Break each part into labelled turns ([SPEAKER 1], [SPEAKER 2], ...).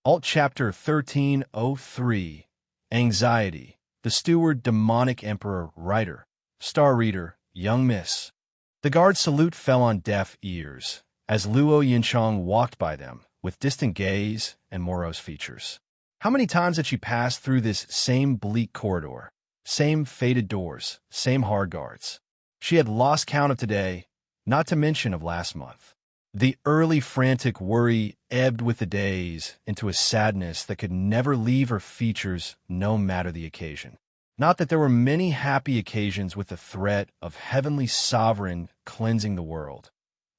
[SPEAKER 1] Alt Chapter 1303, Anxiety, the Steward, Demonic Emperor, Writer, Star Reader, Young Miss. The guard's salute fell on deaf ears, as Luo Yinchang walked by them, with distant gaze and morose features. How many times had she passed through this same bleak corridor? Same faded doors, same hard guards. She had lost count of today, not to mention of last month. The early frantic worry ebbed with the days into a sadness that could never leave her features no matter the occasion. Not that there were many happy occasions with the threat of heavenly sovereign cleansing the world,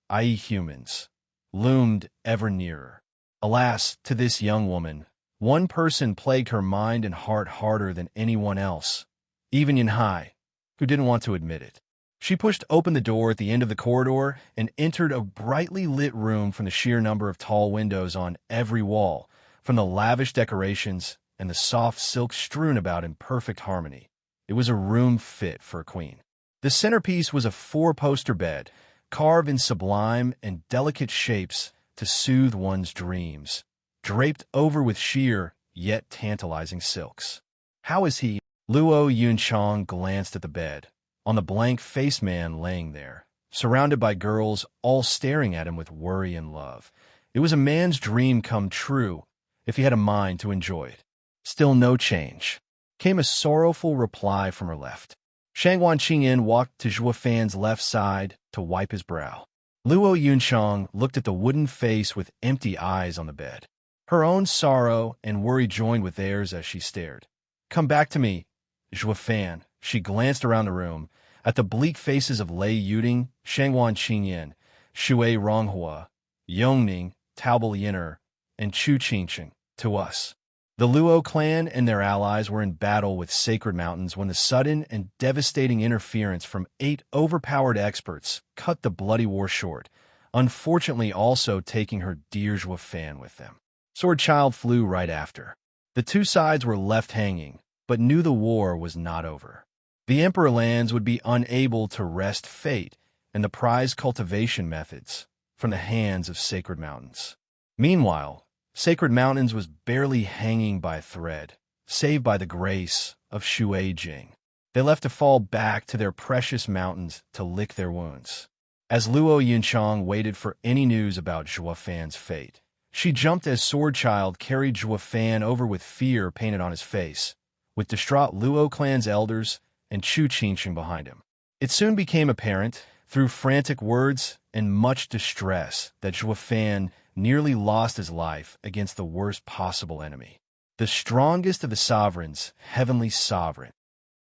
[SPEAKER 1] i.e. humans, loomed ever nearer. Alas, to this young woman, one person plagued her mind and heart harder than anyone else, even Yinhai, who didn't want to admit it. She pushed open the door at the end of the corridor and entered a brightly lit room from the sheer number of tall windows on every wall, from the lavish decorations and the soft silk strewn about in perfect harmony. It was a room fit for a queen. The centerpiece was a four-poster bed, carved in sublime and delicate shapes to soothe one's dreams, draped over with sheer yet tantalizing silks. How is he? Luo Yunchang glanced at the bed, on the blank-faced man laying there, surrounded by girls all staring at him with worry and love. It was a man's dream come true, if he had a mind to enjoy it. Still no change. Came a sorrowful reply from her left. Shangwan Qingyan walked to Zhuo Fan's left side to wipe his brow. Luo Yunchang looked at the wooden face with empty eyes on the bed. Her own sorrow and worry joined with theirs as she stared. "Come back to me, Zhuo Fan." She glanced around the room, at the bleak faces of Lei Yuding, Shangwan Qingyan, Shui Ronghua, Yongning, Taobal Yin'er, and Chu Qingchen. To us. The Luo clan and their allies were in battle with Sacred Mountains when the sudden and devastating interference from 8 overpowered experts cut the bloody war short, unfortunately also taking her dear Zhuo Fan with them. Sword Child flew right after. The two sides were left hanging, but knew the war was not over. The Emperor lands would be unable to wrest fate and the prized cultivation methods from the hands of Sacred Mountains. Meanwhile, Sacred Mountains was barely hanging by a thread, saved by the grace of Shui Jing. They left to fall back to their precious mountains to lick their wounds. As Luo Yunchang waited for any news about Zhuo Fan's fate, she jumped as Sword Child carried Zhuo Fan over with fear painted on his face, with distraught Luo clan's elders and Chu Qingchen behind him. It soon became apparent, through frantic words and much distress, that Zhuo Fan nearly lost his life against the worst possible enemy, the strongest of the sovereigns, heavenly sovereign.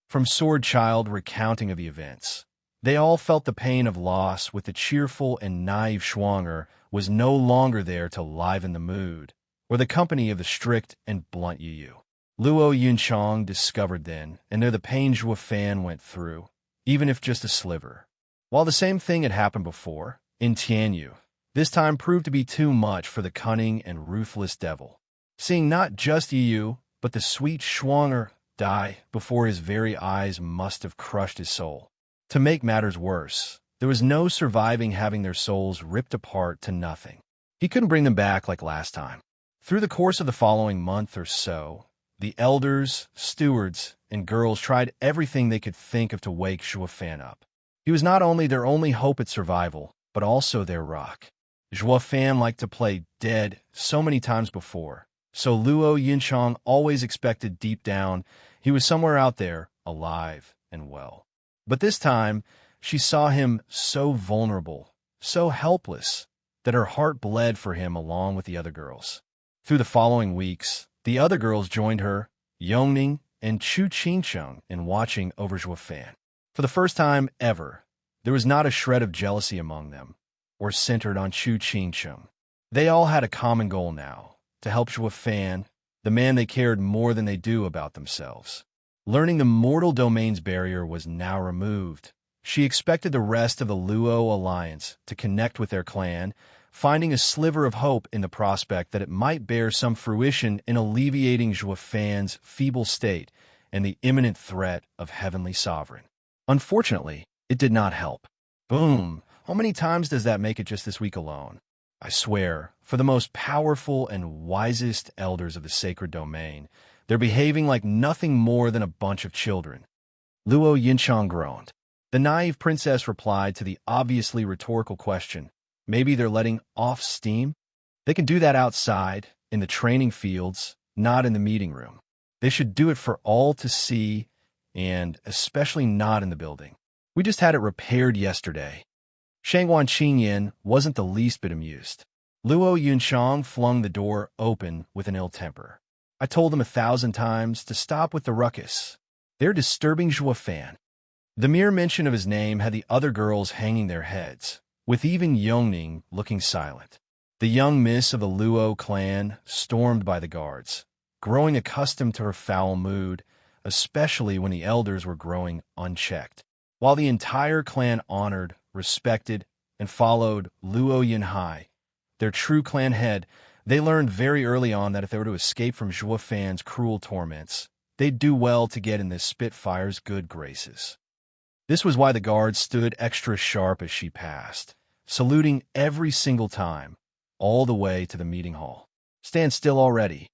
[SPEAKER 1] From Sword Child recounting of the events, they all felt the pain of loss, with the cheerful and naive Schwanger was no longer there to liven the mood, or the company of the strict and blunt Yu. Luo Yunchang discovered then, and there the pain Zhuo Fan went through, even if just a sliver. While the same thing had happened before, in Tianyu, this time proved to be too much for the cunning and ruthless devil. Seeing not just Yu, but the sweet Schwanger die before his very eyes must have crushed his soul. To make matters worse, there was no surviving having their souls ripped apart to nothing. He couldn't bring them back like last time. Through the course of the following month or so, the elders, stewards, and girls tried everything they could think of to wake Zhuo Fan up. He was not only their only hope at survival, but also their rock. Zhuo Fan liked to play dead so many times before, so Luo Yunchang always expected deep down he was somewhere out there, alive and well. But this time, she saw him so vulnerable, so helpless, that her heart bled for him along with the other girls. Through the following weeks, the other girls joined her, Yongning and Chu Qingchen, in watching over Zhuo Fan. For the first time ever, there was not a shred of jealousy among them, or centered on Chu Qingchen. They all had a common goal now, to help Zhuo Fan, the man they cared more than they do about themselves. Learning the mortal domain's barrier was now removed, she expected the rest of the Luo alliance to connect with their clan, finding a sliver of hope in the prospect that it might bear some fruition in alleviating Zhuo Fan's feeble state and the imminent threat of heavenly sovereign. Unfortunately, it did not help. Boom! How many times does that make it just this week alone? I swear, for the most powerful and wisest elders of the sacred domain, they're behaving like nothing more than a bunch of children. Luo Yinchang groaned. The naive princess replied to the obviously rhetorical question. Maybe they're letting off steam? They can do that outside, in the training fields, not in the meeting room. They should do it for all to see, and especially not in the building. We just had it repaired yesterday. Shangwan Qingyan wasn't the least bit amused. Luo Yunchang flung the door open with an ill temper. I told them 1,000 times to stop with the ruckus. They're disturbing Zhuo Fan. The mere mention of his name had the other girls hanging their heads, with even Yongning looking silent. The young miss of the Luo clan stormed by the guards, growing accustomed to her foul mood, especially when the elders were growing unchecked. While the entire clan honored, respected, and followed Luo Yinhai, their true clan head, they learned very early on that if they were to escape from Zhuo Fan's cruel torments, they'd do well to get in this Spitfire's good graces. This was why the guards stood extra sharp as she passed, saluting every single time, all the way to the meeting hall. Stand still already.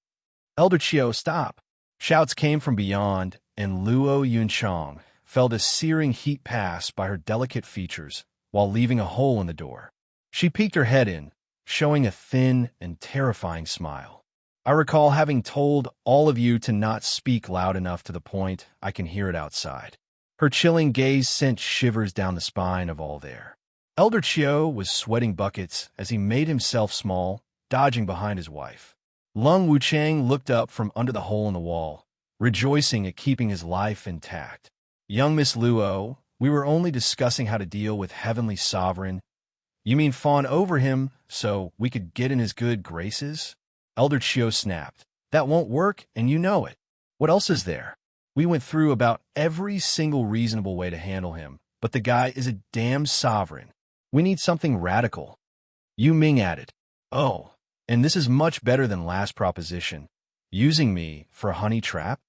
[SPEAKER 1] Elder Qiu, stop! Shouts came from beyond, and Luo Yunchang felt a searing heat pass by her delicate features while leaving a hole in the door. She peeked her head in, showing a thin and terrifying smile. I recall having told all of you to not speak loud enough to the point I can hear it outside. Her chilling gaze sent shivers down the spine of all there. Elder Qiu was sweating buckets as he made himself small, dodging behind his wife. Lung Wuchang looked up from under the hole in the wall, rejoicing at keeping his life intact. Young Miss Luo, we were only discussing how to deal with Heavenly Sovereign. You mean fawn over him so we could get in his good graces? Elder Qiu snapped. That won't work, and you know it. What else is there? We went through about every single reasonable way to handle him, but the guy is a damn sovereign. We need something radical. Yu Ming added. Oh, and this is much better than last proposition. Using me for a honey trap?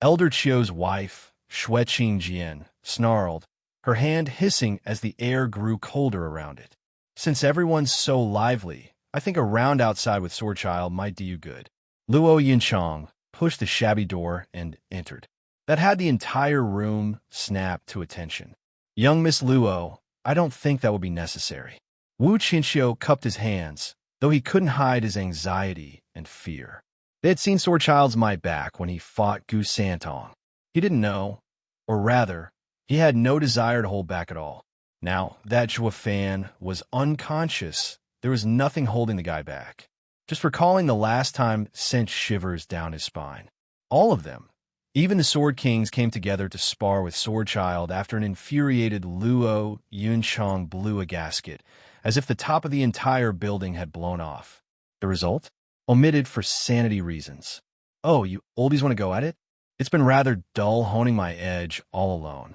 [SPEAKER 1] Elder Qiu's wife, Xue Qingjian, snarled, her hand hissing as the air grew colder around it. Since everyone's so lively, I think a round outside with Swordchild might do you good. Luo Yinchang pushed the shabby door and entered. That had the entire room snapped to attention. Young Miss Luo, I don't think that would be necessary. Wu Qinxiu cupped his hands, though he couldn't hide his anxiety and fear. They had seen Swordchild's might back when he fought Gu Santong. He didn't know, or rather, he had no desire to hold back at all. Now, that Zhuo Fan was unconscious. There was nothing holding the guy back. Just recalling the last time sent shivers down his spine. All of them. Even the Sword Kings came together to spar with Swordchild after an infuriated Luo Yunchang blew a gasket, as if the top of the entire building had blown off. The result? Omitted for sanity reasons. Oh, you oldies want to go at it? It's been rather dull honing my edge all alone.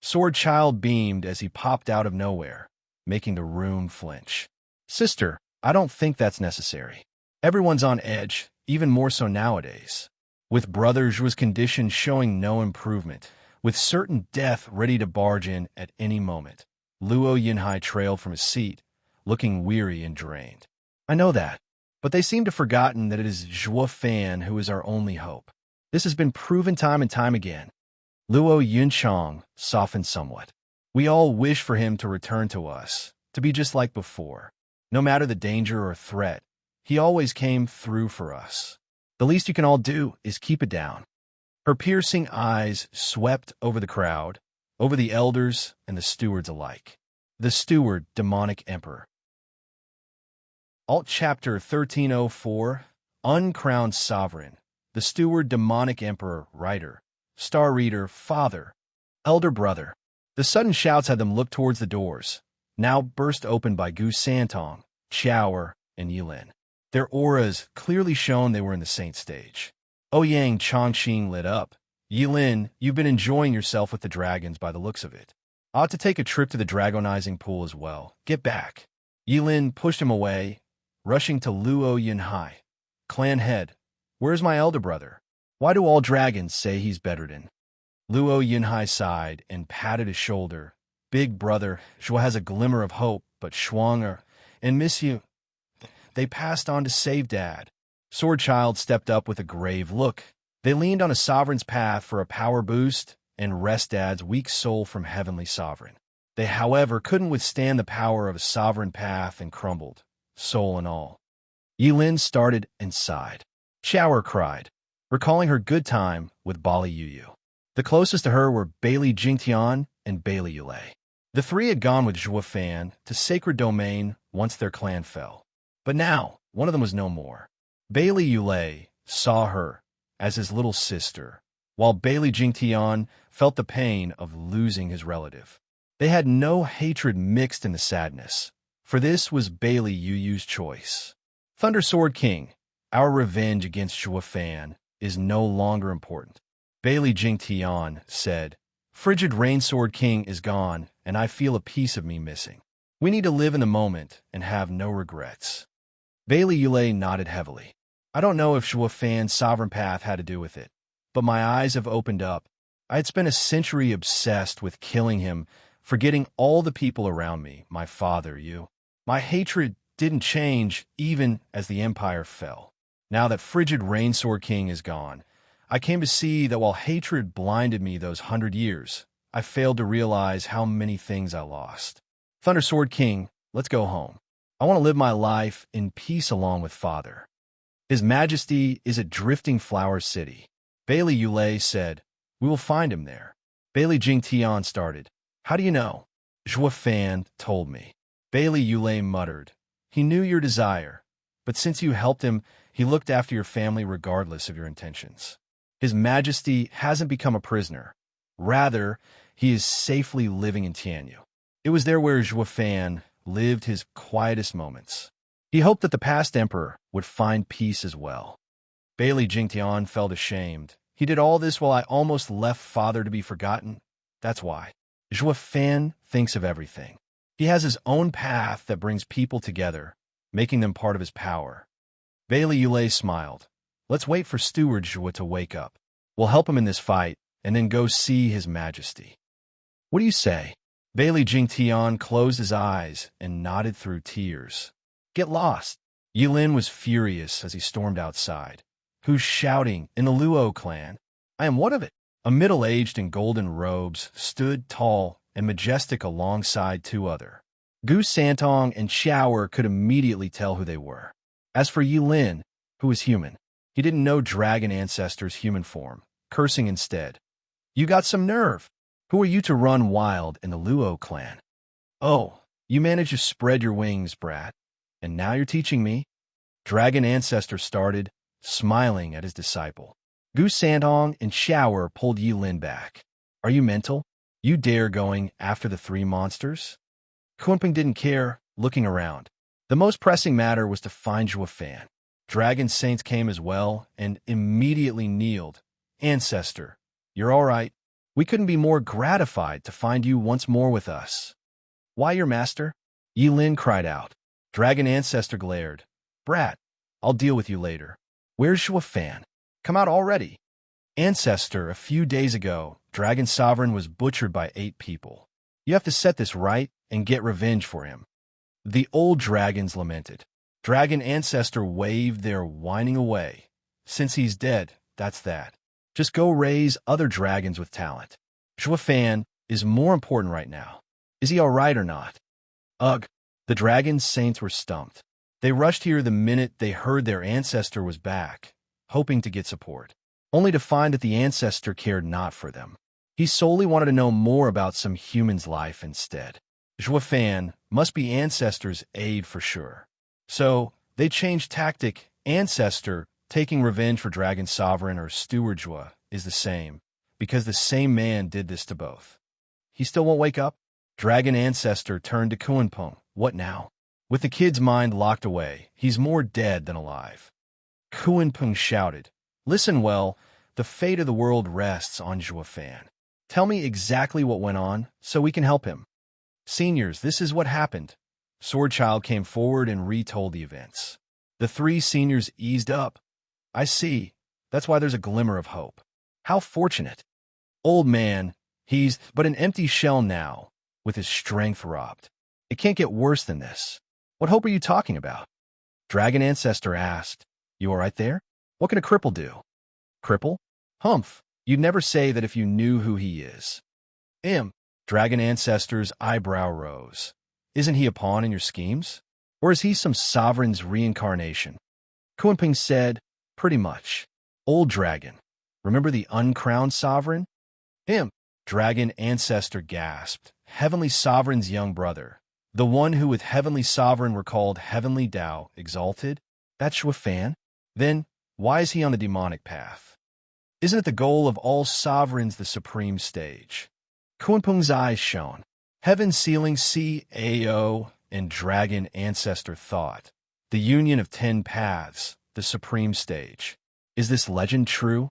[SPEAKER 1] Swordchild beamed as he popped out of nowhere, making the room flinch. Sister, I don't think that's necessary. Everyone's on edge, even more so nowadays. With Brother Zhuo's condition showing no improvement, with certain death ready to barge in at any moment, Luo Yinhai trailed from his seat, looking weary and drained. I know that, but they seem to have forgotten that it is Zhuo Fan who is our only hope. This has been proven time and time again. Luo Yunchang softened somewhat. We all wish for him to return to us, to be just like before. No matter the danger or threat, he always came through for us. The least you can all do is keep it down. Her piercing eyes swept over the crowd, over the elders and the stewards alike. The steward, demonic emperor. Alt Chapter 1304, Uncrowned Sovereign. The steward, demonic emperor, writer. Star reader, father. Elder brother. The sudden shouts had them look towards the doors, now burst open by Gu Santong, Qiaoer, and Yilin. Their auras clearly shone they were in the saint stage. Ouyang Chongqing lit up. Yilin, you've been enjoying yourself with the dragons by the looks of it. Ought to take a trip to the dragonizing pool as well. Get back. Yilin pushed him away, rushing to Luo Yinhai. Clan head, where's my elder brother? Why do all dragons say he's bedridden? Luo Yinhai sighed and patted his shoulder. Big brother, Zhuo has a glimmer of hope, but Shuanger and miss you. they passed on to save Dad. Sword Child stepped up with a grave look. They leaned on a sovereign's path for a power boost and wrest Dad's weak soul from Heavenly Sovereign. They, however, couldn't withstand the power of a sovereign path and crumbled, soul and all. Yilin started and sighed. Shower cried, recalling her good time with Bali Yuyu. The closest to her were Bailey Jingtian and Bailey Yulei. The three had gone with Zhua Fan to Sacred Domain once their clan fell. But now, one of them was no more. Bailey Yulei saw her as his little sister, while Bailey Jingtian felt the pain of losing his relative. They had no hatred mixed in the sadness, for this was Bailey Yuyu's choice. Thunder Sword King, our revenge against Zhua Fan is no longer important. Bailey Jingtian said, Frigid Rain Sword King is gone, and I feel a piece of me missing. We need to live in the moment and have no regrets. Bailey Yulei nodded heavily. I don't know if Zhua Fan's sovereign path had to do with it, but my eyes have opened up. I had spent a century obsessed with killing him, forgetting all the people around me, my father, you. My hatred didn't change even as the empire fell. Now that Frigid Rain Sword King is gone, I came to see that while hatred blinded me those 100 years, I failed to realize how many things I lost. Thunder Sword King, let's go home. I want to live my life in peace along with Father. His Majesty is at Drifting Flower City. Bailey Yulei said, We will find him there. Bailey Jingtian started. How do you know? Zhua Fan told me. Bailey Yulei muttered. He knew your desire, but since you helped him, he looked after your family regardless of your intentions. His Majesty hasn't become a prisoner. Rather, he is safely living in Tianyu. It was there where Zhua Fan lived his quietest moments. He hoped that the past emperor would find peace as well. Bailey Jingtian felt ashamed. He did all this while I almost left Father to be forgotten. That's why. Zhua Fan thinks of everything. He has his own path that brings people together, making them part of his power. Bailey Yulei smiled. Let's wait for Steward Zhua to wake up. We'll help him in this fight, and then go see His Majesty. What do you say? Bailey Jingtian closed his eyes and nodded through tears. Get lost. Yilin was furious as he stormed outside. Who's shouting in the Luo clan? I am one of it. A middle-aged in golden robes stood tall and majestic alongside two other. Gu Santong and Shower could immediately tell who they were. As for Yilin, who was human, he didn't know Dragon Ancestor's human form, cursing instead. You got some nerve. Who are you to run wild in the Luo clan? Oh, you managed to spread your wings, brat. And now you're teaching me? Dragon Ancestor started, smiling at his disciple. Gu Santong and Shower pulled Yilin back. Are you mental? You dare going after the three monsters? Kunping didn't care, looking around. The most pressing matter was to find Zhua Fan. Dragon Saints came as well and immediately kneeled. Ancestor, you're all right. We couldn't be more gratified to find you once more with us. Why, your master? Yilin cried out. Dragon Ancestor glared. Brat, I'll deal with you later. Where's Zhua Fan? Come out already. Ancestor, a few days ago, Dragon Sovereign was butchered by 8 people. You have to set this right and get revenge for him. The old dragons lamented. Dragon Ancestor waved their whining away. Since he's dead, that's that. Just go raise other dragons with talent. Zhua Fan is more important right now. Is he all right or not? Ugh, the Dragon Saints were stumped. They rushed here the minute they heard their ancestor was back, hoping to get support, only to find that the ancestor cared not for them. He solely wanted to know more about some human's life instead. Zhua Fan must be Ancestor's aide for sure. So, they changed tactic. Ancestor taking revenge for Dragon Sovereign or Steward Zhua is the same, because the same man did this to both. He still won't wake up? Dragon Ancestor turned to Kunpeng. What now? With the kid's mind locked away, he's more dead than alive. Kunpeng shouted, Listen well, the fate of the world rests on Zhua Fan. Tell me exactly what went on, so we can help him. Seniors, this is what happened. Sword Child came forward and retold the events. The 3 seniors eased up. I see. That's why there's a glimmer of hope. How fortunate. Old man, he's but an empty shell now, with his strength robbed. It can't get worse than this. What hope are you talking about? Dragon Ancestor asked. You all right there? What can a cripple do? Cripple? Humph. You'd never say that if you knew who he is. Dragon Ancestor's eyebrow rose. Isn't he a pawn in your schemes? Or is he some sovereign's reincarnation? Kunping said, pretty much. Old dragon. Remember the uncrowned sovereign? Dragon Ancestor gasped. Heavenly Sovereign's young brother. The one who with Heavenly Sovereign were called Heavenly Tao, exalted? That's Shuafan? Then, why is he on the demonic path? Isn't it the goal of all sovereigns the supreme stage? Kunpeng's eyes shone. Heaven sealing CAO and Dragon Ancestor thought. The union of 10 paths, the supreme stage. Is this legend true?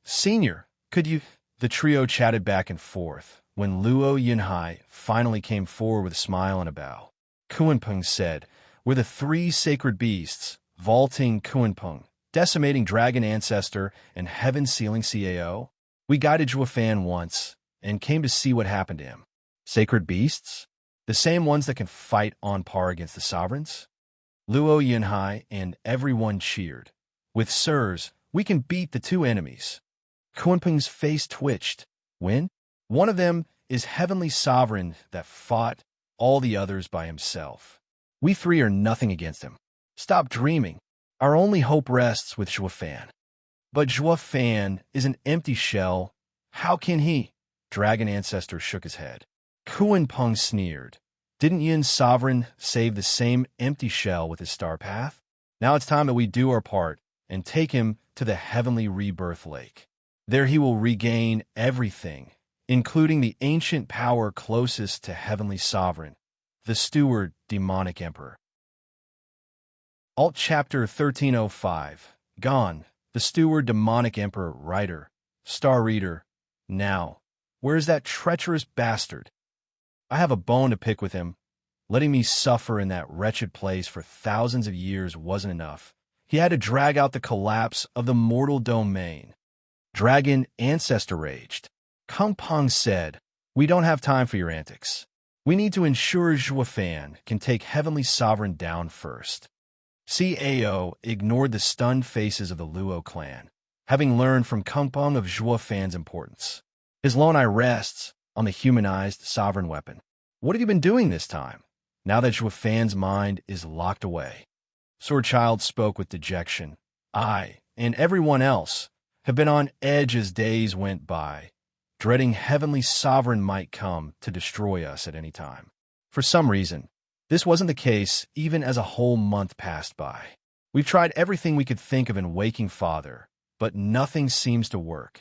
[SPEAKER 1] Senior, could you... The trio chatted back and forth. When Luo Yunhai finally came forward with a smile and a bow, Kunpeng said, we're the 3 sacred beasts, vaulting Kunpeng, decimating Dragon Ancestor, and heaven-sealing CAO. We guided Shuafan once, and came to see what happened to him. Sacred beasts? The same ones that can fight on par against the sovereigns? Luo Yunhai and everyone cheered. With sirs, we can beat the 2 enemies. Kunpeng's face twitched. When? One of them is Heavenly Sovereign that fought all the others by himself. We 3 are nothing against him. Stop dreaming. Our only hope rests with Shuafan. But Shuafan is an empty shell. How can he? Dragon Ancestor shook his head. Kunpeng sneered. Didn't Yin's Sovereign save the same empty shell with his star path? Now it's time that we do our part and take him to the Heavenly Rebirth Lake. There he will regain everything, including the ancient power closest to Heavenly Sovereign, the Steward Demonic Emperor. Alt Chapter 1305. Gone. The Steward Demonic Emperor Writer. Star Reader. Now, where is that treacherous bastard? I have a bone to pick with him. Letting me suffer in that wretched place for thousands of years wasn't enough. He had to drag out the collapse of the mortal domain. Dragon Ancestor raged. Kunpeng said, we don't have time for your antics. We need to ensure Shuafan can take Heavenly Sovereign down first. CAO ignored the stunned faces of the Luo clan, having learned from Kunpeng of Shuafan's importance. His lone eye rests on the humanized sovereign weapon. What have you been doing this time, now that Shuafan's mind is locked away? Swordchild spoke with dejection. I, and everyone else, have been on edge as days went by, dreading Heavenly Sovereign might come to destroy us at any time. For some reason, this wasn't the case even as a whole month passed by. We've tried everything we could think of in Waking Father, but nothing seems to work.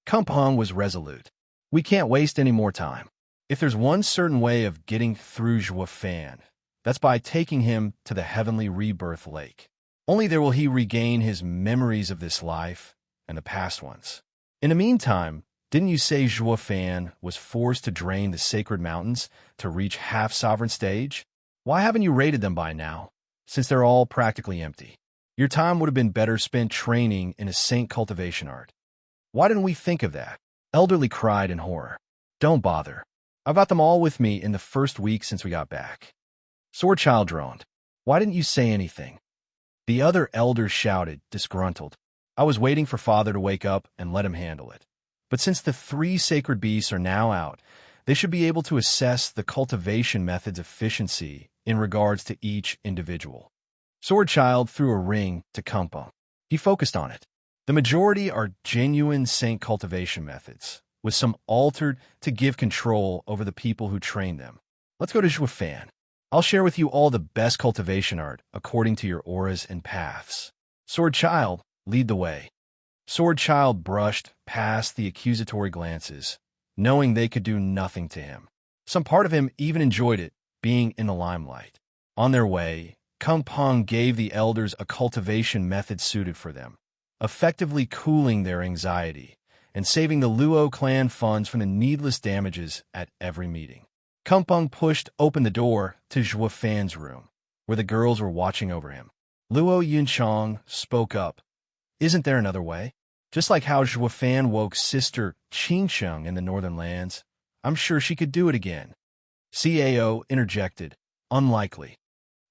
[SPEAKER 1] Kunpeng was resolute. We can't waste any more time. If there's one certain way of getting through Shuafan, that's by taking him to the Heavenly Rebirth Lake. Only there will he regain his memories of this life and the past ones. In the meantime, didn't you say Shuafan was forced to drain the sacred mountains to reach half-sovereign stage? Why haven't you raided them by now, since they're all practically empty? Your time would have been better spent training in a saint cultivation art. Why didn't we think of that? Elderly cried in horror. Don't bother. I've got them all with me in the first week since we got back. Swordchild droned. Why didn't you say anything? The other elders shouted, disgruntled. I was waiting for Father to wake up and let him handle it. But since the 3 sacred beasts are now out, they should be able to assess the cultivation method's efficiency in regards to each individual. Swordchild threw a ring to Kunpeng. He focused on it. The majority are genuine saint cultivation methods, with some altered to give control over the people who train them. Let's go to Shuafan. I'll share with you all the best cultivation art according to your auras and paths. Swordchild, lead the way. Swordchild brushed past the accusatory glances, knowing they could do nothing to him. Some part of him even enjoyed it, being in the limelight. On their way, Kunpeng gave the elders a cultivation method suited for them, effectively cooling their anxiety and saving the Luo clan funds from the needless damages at every meeting. Kunpeng pushed open the door to Shuafan's room, where the girls were watching over him. Luo Yunchang spoke up. Isn't there another way? Just like how Shuafan woke Sister Qingsheng in the Northern Lands, I'm sure she could do it again. CAO interjected. Unlikely.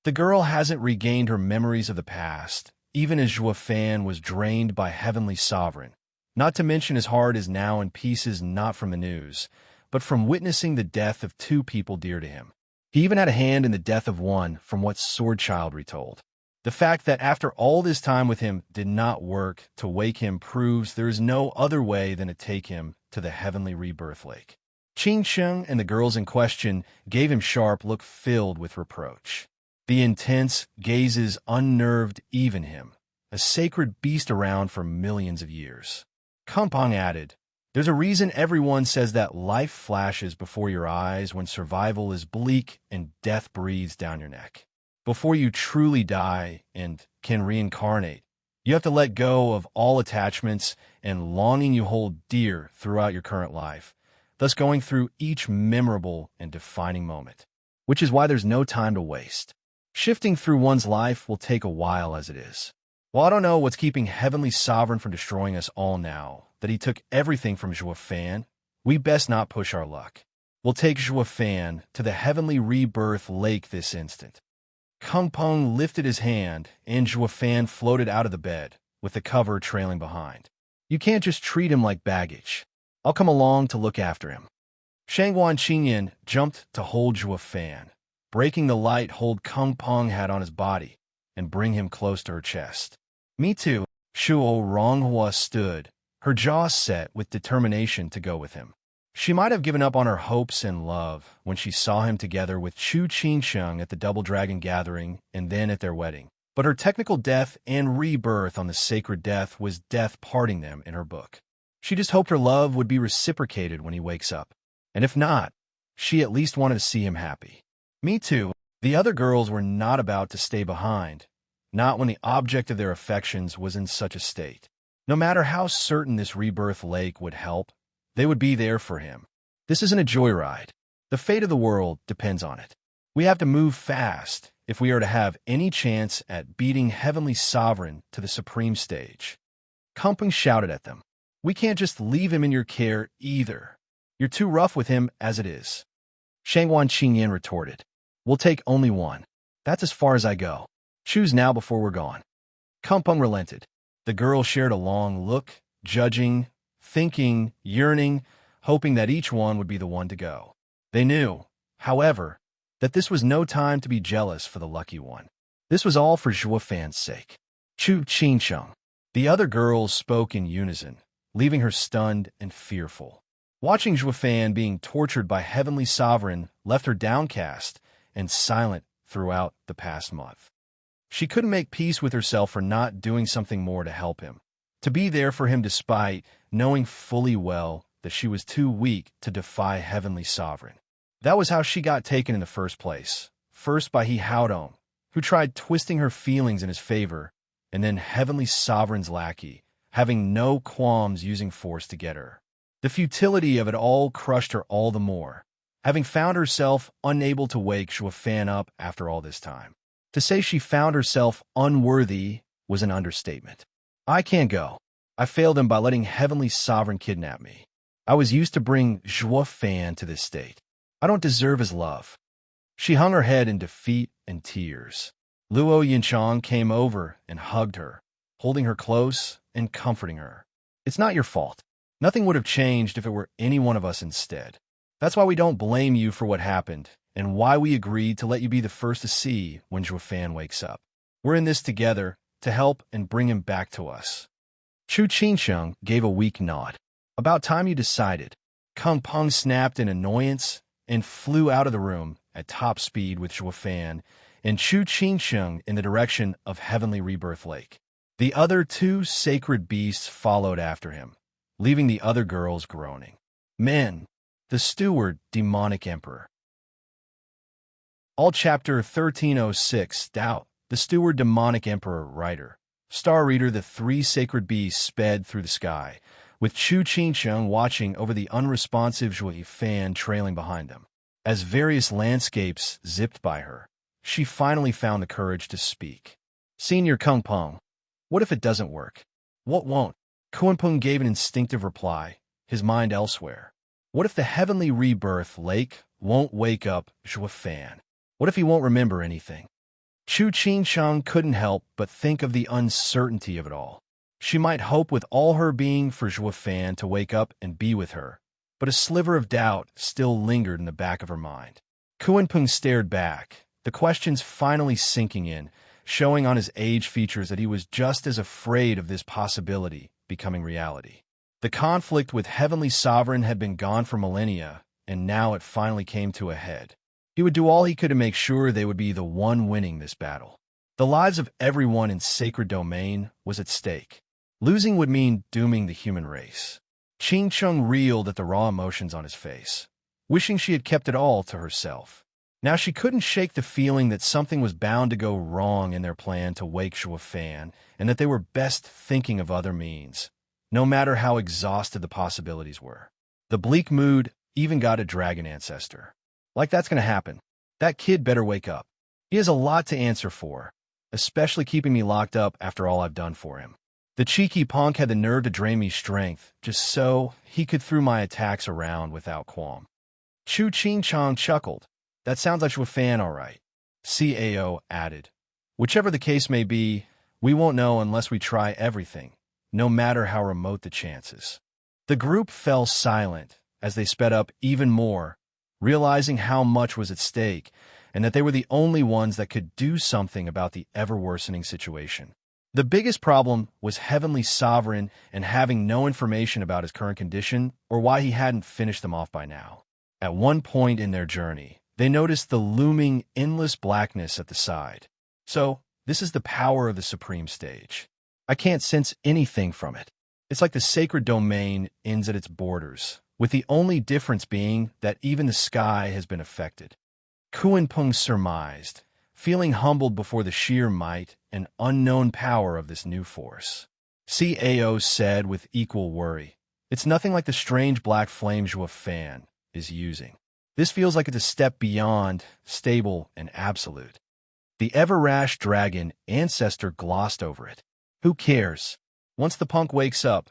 [SPEAKER 1] The girl hasn't regained her memories of the past, even as Zhuo Fan was drained by Heavenly Sovereign. Not to mention his heart is now in pieces not from the news, but from witnessing the death of two people dear to him. He even had a hand in the death of one, from what Swordchild retold. The fact that after all this time with him did not work to wake him proves there is no other way than to take him to the Heavenly Rebirth Lake. Qing Sheng and the girls in question gave him sharp look filled with reproach. The intense gazes unnerved even him, a sacred beast around for millions of years. Kung Pong added, "There's a reason everyone says that life flashes before your eyes when survival is bleak and death breathes down your neck. Before you truly die and can reincarnate, you have to let go of all attachments and longing you hold dear throughout your current life, thus going through each memorable and defining moment. Which is why there's no time to waste. Shifting through one's life will take a while as it is. Well, I don't know what's keeping Heavenly Sovereign from destroying us all now, that he took everything from Zhuo Fan. We best not push our luck. We'll take Zhuo Fan to the Heavenly Rebirth Lake this instant." Kung Peng lifted his hand, and Zhuo Fan floated out of the bed, with the cover trailing behind. "You can't just treat him like baggage. I'll come along to look after him." Shangguan Qingyan jumped to hold Zhuo Fan, breaking the light hold Kung Peng had on his body, and bring him close to her chest. "Me too." Shuo Ronghua stood, her jaw set with determination to go with him. She might have given up on her hopes and love when she saw him together with Chu Qingsheng at the Double Dragon Gathering and then at their wedding. But her technical death and rebirth on the sacred death was death parting them in her book. She just hoped her love would be reciprocated when he wakes up. And if not, she at least wanted to see him happy. Me too. The other girls were not about to stay behind, not when the object of their affections was in such a state. No matter how certain this rebirth lake would help, they would be there for him. This isn't a joyride. The fate of the world depends on it. We have to move fast if we are to have any chance at beating Heavenly Sovereign to the supreme stage. Kung Peng shouted at them. "We can't just leave him in your care either. You're too rough with him as it is." Shangguan Qingyan retorted, "We'll take only one. That's as far as I go. Choose now before we're gone." Kung Peng relented. The girl shared a long look, judging, thinking, yearning, hoping that each one would be the one to go. They knew, however, that this was no time to be jealous for the lucky one. This was all for Zhuo Fan's sake. Chu Qingsheng. The other girls spoke in unison, leaving her stunned and fearful. Watching Zhuo Fan being tortured by Heavenly Sovereign left her downcast and silent throughout the past month. She couldn't make peace with herself for not doing something more to help him, to be there for him despite knowing fully well that she was too weak to defy Heavenly Sovereign. That was how she got taken in the first place, first by He Haodong, who tried twisting her feelings in his favor, and then Heavenly Sovereign's lackey, having no qualms using force to get her. The futility of it all crushed her all the more, having found herself unable to wake Zhuo Fan up after all this time. To say she found herself unworthy was an understatement. "I can't go. I failed him by letting Heavenly Sovereign kidnap me. I was used to bring Zhuo Fan to this state. I don't deserve his love." She hung her head in defeat and tears. Luo Yinchang came over and hugged her, holding her close and comforting her. "It's not your fault. Nothing would have changed if it were any one of us instead. That's why we don't blame you for what happened, and why we agreed to let you be the first to see when Zhuo Fan wakes up. We're in this together to help and bring him back to us." Chu Qingsheng gave a weak nod. "About time you decided." Kung Peng snapped in annoyance and flew out of the room at top speed with Zhuo Fan and Chu Qingsheng in the direction of Heavenly Rebirth Lake. The other two sacred beasts followed after him, leaving the other girls groaning. Men, the steward, demonic emperor. All Chapter 1306, Doubt, the steward, demonic emperor, writer. Star Reader. The three sacred beasts sped through the sky, with Chu Qingsheng watching over the unresponsive Zhuo Fan trailing behind them. As various landscapes zipped by her, she finally found the courage to speak. "Senior Kung Peng, what if it doesn't work?" "What won't?" Kung Peng gave an instinctive reply, his mind elsewhere. "What if the Heavenly Rebirth Lake won't wake up Zhuo Fan? What if he won't remember anything?" Chu Qingcheng couldn't help but think of the uncertainty of it all. She might hope with all her being for Zhuo Fan to wake up and be with her, but a sliver of doubt still lingered in the back of her mind. Kuan-Pung stared back, the questions finally sinking in, showing on his aged features that he was just as afraid of this possibility becoming reality. The conflict with Heavenly Sovereign had been gone for millennia, and now it finally came to a head. He would do all he could to make sure they would be the one winning this battle. The lives of everyone in Sacred Domain was at stake. Losing would mean dooming the human race. Qingcheng reeled at the raw emotions on his face, wishing she had kept it all to herself. Now she couldn't shake the feeling that something was bound to go wrong in their plan to wake Zhuo Fan, and that they were best thinking of other means, no matter how exhausted the possibilities were. The bleak mood even got a dragon ancestor. Like that's going to happen. That kid better wake up. He has a lot to answer for, especially keeping me locked up after all I've done for him. The cheeky punk had the nerve to drain me strength, just so he could throw my attacks around without qualm. Chu Qingcheng chuckled. That sounds like Zhuo Fan, all right. CAO added. Whichever the case may be, we won't know unless we try everything, no matter how remote the chances. The group fell silent as they sped up even more, realizing how much was at stake and that they were the only ones that could do something about the ever-worsening situation. The biggest problem was Heavenly Sovereign and having no information about his current condition or why he hadn't finished them off by now. At one point in their journey, they noticed the looming, endless blackness at the side. So, this is the power of the Supreme Stage. I can't sense anything from it. It's like the Sacred Domain ends at its borders, with the only difference being that even the sky has been affected. Kuan-Pung surmised, feeling humbled before the sheer might and unknown power of this new force. CAO said with equal worry, it's nothing like the strange black flame Zhuo Fan is using. This feels like it's a step beyond, stable and absolute. The ever-rash dragon ancestor glossed over it. Who cares? Once the punk wakes up,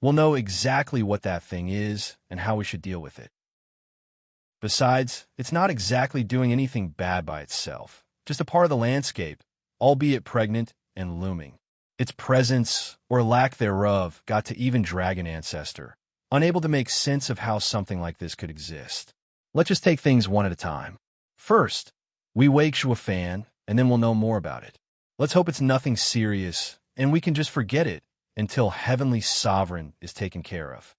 [SPEAKER 1] we'll know exactly what that thing is and how we should deal with it. Besides, it's not exactly doing anything bad by itself, just a part of the landscape, albeit pregnant and looming. Its presence, or lack thereof, got to even Dragon Ancestor, unable to make sense of how something like this could exist. Let's just take things one at a time. First, we wake Zhuo Fan, and then we'll know more about it. Let's hope it's nothing serious, and we can just forget it until Heavenly Sovereign is taken care of.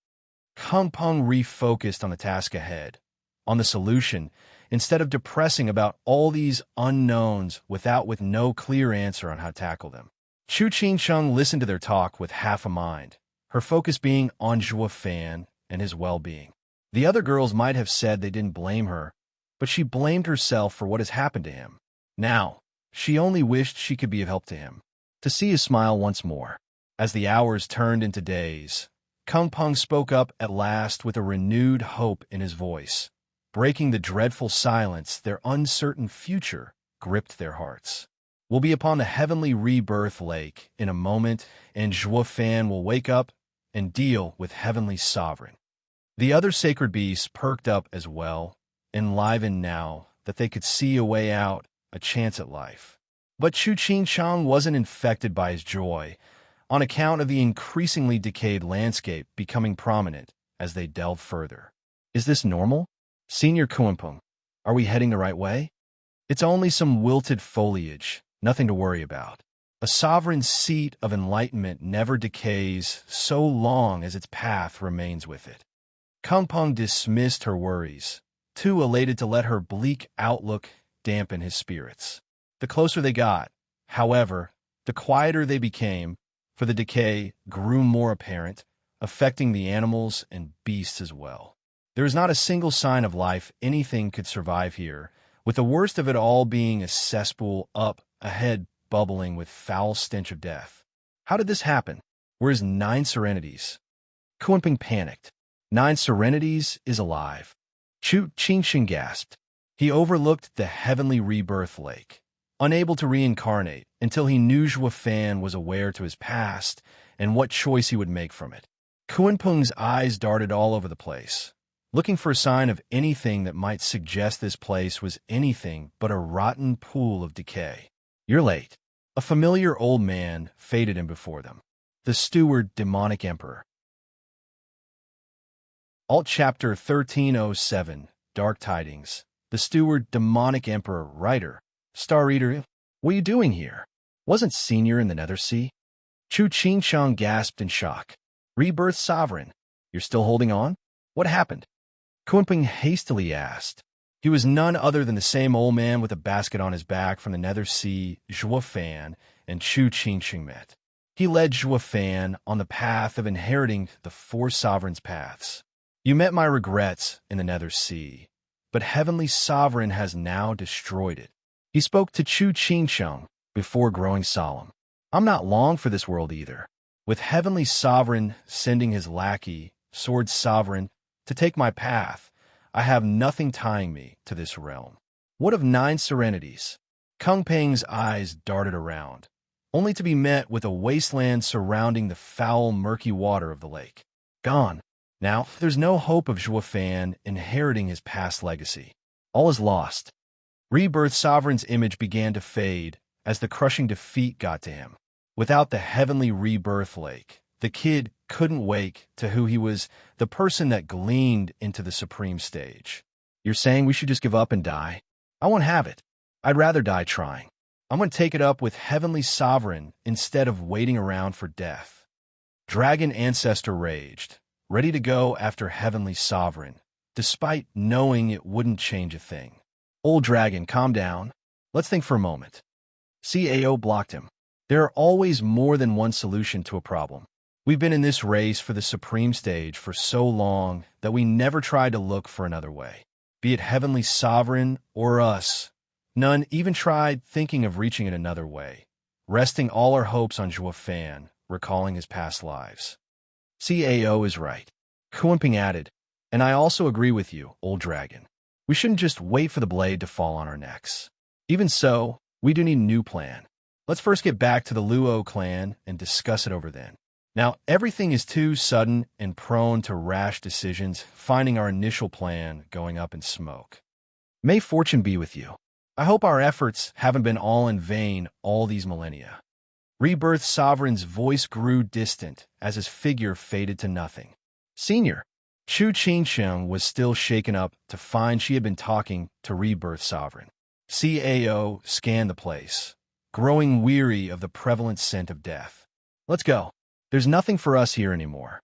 [SPEAKER 1] Kuan-Pung refocused on the task ahead, on the solution, instead of depressing about all these unknowns with no clear answer on how to tackle them. Chu Qingcheng listened to their talk with half a mind, her focus being on Zhuo Fan and his well-being. The other girls might have said they didn't blame her, but she blamed herself for what has happened to him. Now, she only wished she could be of help to him, to see his smile once more. As the hours turned into days, Kuan-Pung spoke up at last with a renewed hope in his voice. Breaking the dreadful silence, their uncertain future gripped their hearts. We'll be upon the heavenly rebirth lake in a moment, and Zhuo Fan will wake up and deal with Heavenly Sovereign. The other sacred beasts perked up as well, enlivened now that they could see a way out, a chance at life. But Chu Qingcheng wasn't infected by his joy, on account of the increasingly decayed landscape becoming prominent as they delved further. Is this normal? Senior Kuan-Pung, are we heading the right way? It's only some wilted foliage, nothing to worry about. A sovereign's seat of enlightenment never decays so long as its path remains with it. Kuan-Pung dismissed her worries, too elated to let her bleak outlook dampen his spirits. The closer they got, however, the quieter they became, for the decay grew more apparent, affecting the animals and beasts as well. There is not a single sign of life anything could survive here, with the worst of it all being a cesspool up ahead bubbling with foul stench of death. How did this happen? Where's 9 Serenities? Kuan-Pung panicked. 9 Serenities is alive. Chu Qingcheng gasped. He overlooked the heavenly rebirth lake, unable to reincarnate until he knew Zhuo Fan was aware to his past and what choice he would make from it. Kuan-Pung's eyes darted all over the place, looking for a sign of anything that might suggest this place was anything but a rotten pool of decay. You're late. A familiar old man faded in before them. The steward, demonic emperor. Alt Chapter 1307, Dark Tidings. The steward, demonic emperor, writer. Star reader, what are you doing here? Wasn't senior in the Nether Sea? Chu Qingshang gasped in shock. Rebirth sovereign. You're still holding on? What happened? Kunping hastily asked. He was none other than the same old man with a basket on his back from the Nether Sea Zhuo Fan and Chu Qingsheng met. He led Zhuo Fan on the path of inheriting the four sovereigns' paths. You met my regrets in the Nether Sea, but Heavenly Sovereign has now destroyed it. He spoke to Chu Qingsheng before growing solemn. I'm not long for this world either. With Heavenly Sovereign sending his lackey, Sword Sovereign, to take my path, I have nothing tying me to this realm. What of 9 serenities? Kung Peng's eyes darted around, only to be met with a wasteland surrounding the foul, murky water of the lake. Gone. Now, there's no hope of Zhuo Fan inheriting his past legacy. All is lost. Rebirth Sovereign's image began to fade as the crushing defeat got to him. Without the heavenly rebirth lake, the kid couldn't wake to who he was, the person that gleamed into the supreme stage. You're saying we should just give up and die? I won't have it. I'd rather die trying. I'm going to take it up with Heavenly Sovereign instead of waiting around for death. Dragon Ancestor raged, ready to go after Heavenly Sovereign, despite knowing it wouldn't change a thing. Old Dragon, calm down. Let's think for a moment. CAO blocked him. There are always more than one solution to a problem. We've been in this race for the supreme stage for so long that we never tried to look for another way. Be it Heavenly Sovereign or us, none even tried thinking of reaching it another way, resting all our hopes on Zhuo Fan, recalling his past lives. CAO is right. Kunping added, and I also agree with you, Old Dragon. We shouldn't just wait for the blade to fall on our necks. Even so, we do need a new plan. Let's first get back to the Luo clan and discuss it over then. Now, everything is too sudden and prone to rash decisions, finding our initial plan going up in smoke. May fortune be with you. I hope our efforts haven't been all in vain all these millennia. Rebirth Sovereign's voice grew distant as his figure faded to nothing. Senior, Chu Qingsheng was still shaken up to find she had been talking to Rebirth Sovereign. CAO scanned the place, growing weary of the prevalent scent of death. Let's go. There's nothing for us here anymore.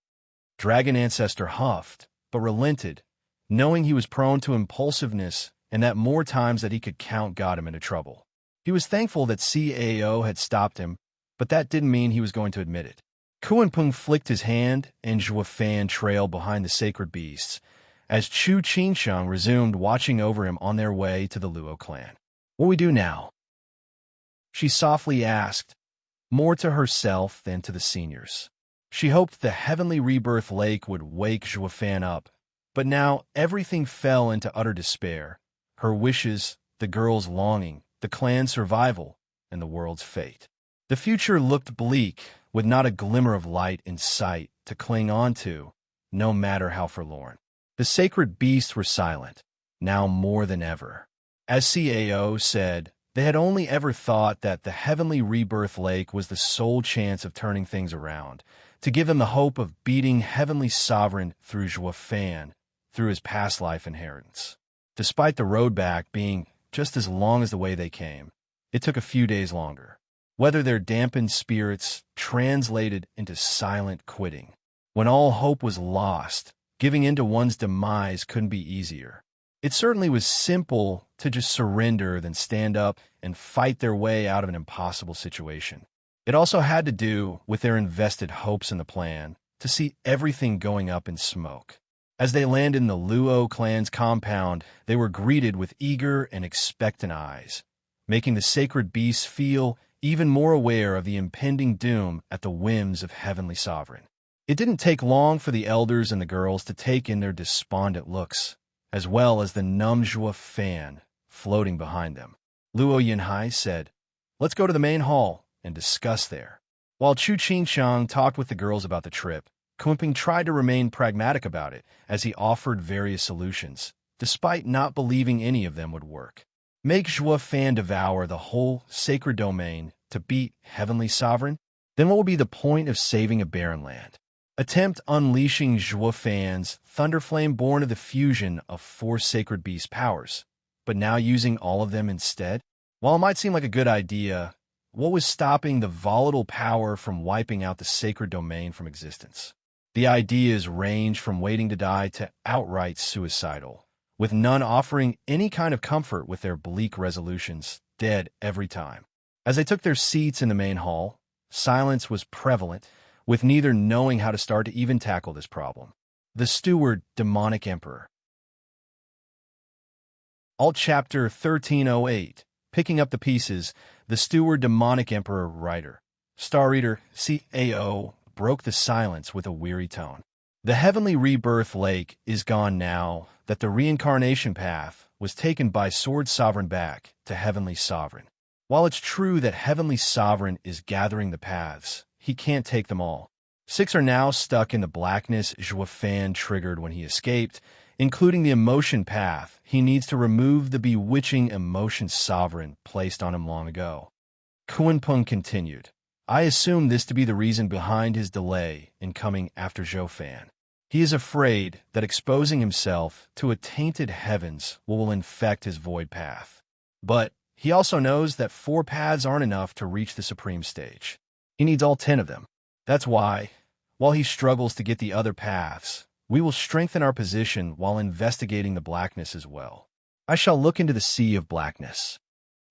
[SPEAKER 1] Dragon Ancestor huffed, but relented, knowing he was prone to impulsiveness and that more times that he could count got him into trouble. He was thankful that CAO had stopped him, but that didn't mean he was going to admit it. Kunpeng flicked his hand, and Zhuo Fan trailed behind the sacred beasts, as Chu Qingsheng resumed watching over him on their way to the Luo clan. What do we do now? She softly asked, more to herself than to the seniors. She hoped the heavenly rebirth lake would wake Zhuo Fan up, but now everything fell into utter despair. Her wishes, the girl's longing, the clan's survival, and the world's fate. The future looked bleak, with not a glimmer of light in sight to cling on to, no matter how forlorn. The sacred beasts were silent, now more than ever. As CAO said, they had only ever thought that the heavenly rebirth lake was the sole chance of turning things around, to give them the hope of beating Heavenly Sovereign through Zhuo Fan, through his past life inheritance. Despite the road back being just as long as the way they came, it took a few days longer. Whether their dampened spirits translated into silent quitting. When all hope was lost, giving in to one's demise couldn't be easier. It certainly was simple to just surrender than stand up and fight their way out of an impossible situation. It also had to do with their invested hopes in the plan to see everything going up in smoke. As they landed in the Luo clan's compound, they were greeted with eager and expectant eyes, making the sacred beasts feel even more aware of the impending doom at the whims of Heavenly Sovereign. It didn't take long for the elders and the girls to take in their despondent looks, as well as the numb Zhuo Fan floating behind them. Luo Yinhai said, "Let's go to the main hall and discuss there." While Chu Qingsheng talked with the girls about the trip, Kunping tried to remain pragmatic about it as he offered various solutions, despite not believing any of them would work. Make Zhuo Fan devour the whole sacred domain to beat Heavenly Sovereign? Then what will be the point of saving a barren land? Attempt unleashing Zhuo Fan's Thunderflame born of the fusion of 4 sacred beast powers, but now using all of them instead? While it might seem like a good idea, what was stopping the volatile power from wiping out the sacred domain from existence? The ideas range from waiting to die to outright suicidal, with none offering any kind of comfort with their bleak resolutions, dead every time. As they took their seats in the main hall, silence was prevalent, with neither knowing how to start to even tackle this problem. The Steward, Demonic Emperor. Alt Chapter 1308. Picking up the pieces, the Steward, Demonic Emperor writer. Star Reader, CAO, broke the silence with a weary tone. The heavenly rebirth lake is gone now that the reincarnation path was taken by Sword Sovereign back to Heavenly Sovereign. While it's true that Heavenly Sovereign is gathering the paths, he can't take them all. 6 are now stuck in the blackness Zhuo Fan triggered when he escaped, including the emotion path. He needs to remove the bewitching emotion sovereign placed on him long ago. Kunpeng continued. I assume this to be the reason behind his delay in coming after Zhuo Fan. He is afraid that exposing himself to a tainted heavens will infect his void path. But he also knows that 4 paths aren't enough to reach the supreme stage. He needs all 10 of them. That's why, while he struggles to get the other paths, we will strengthen our position while investigating the blackness as well. I shall look into the sea of blackness.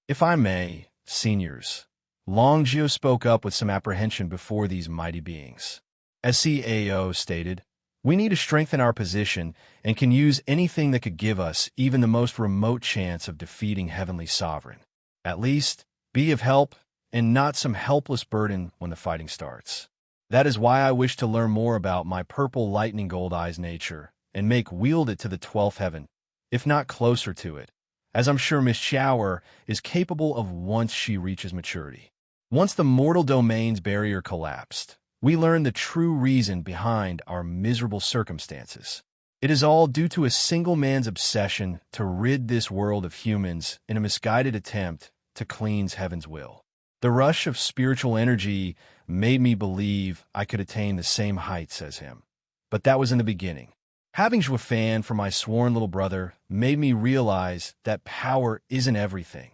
[SPEAKER 1] If I may, seniors. Long Jiu spoke up with some apprehension before these mighty beings. As CAO stated, we need to strengthen our position and can use anything that could give us even the most remote chance of defeating Heavenly Sovereign. At least, be of help and not some helpless burden when the fighting starts. That is why I wish to learn more about my purple lightning gold eyes nature and wield it to the 12th heaven, if not closer to it, as I'm sure Miss Shower is capable of once she reaches maturity. Once the mortal domain's barrier collapsed, we learn the true reason behind our miserable circumstances. It is all due to a single man's obsession to rid this world of humans in a misguided attempt to cleanse heaven's will. The rush of spiritual energy made me believe I could attain the same heights as him. But that was in the beginning. Having Zhuo Fan for my sworn little brother made me realize that power isn't everything,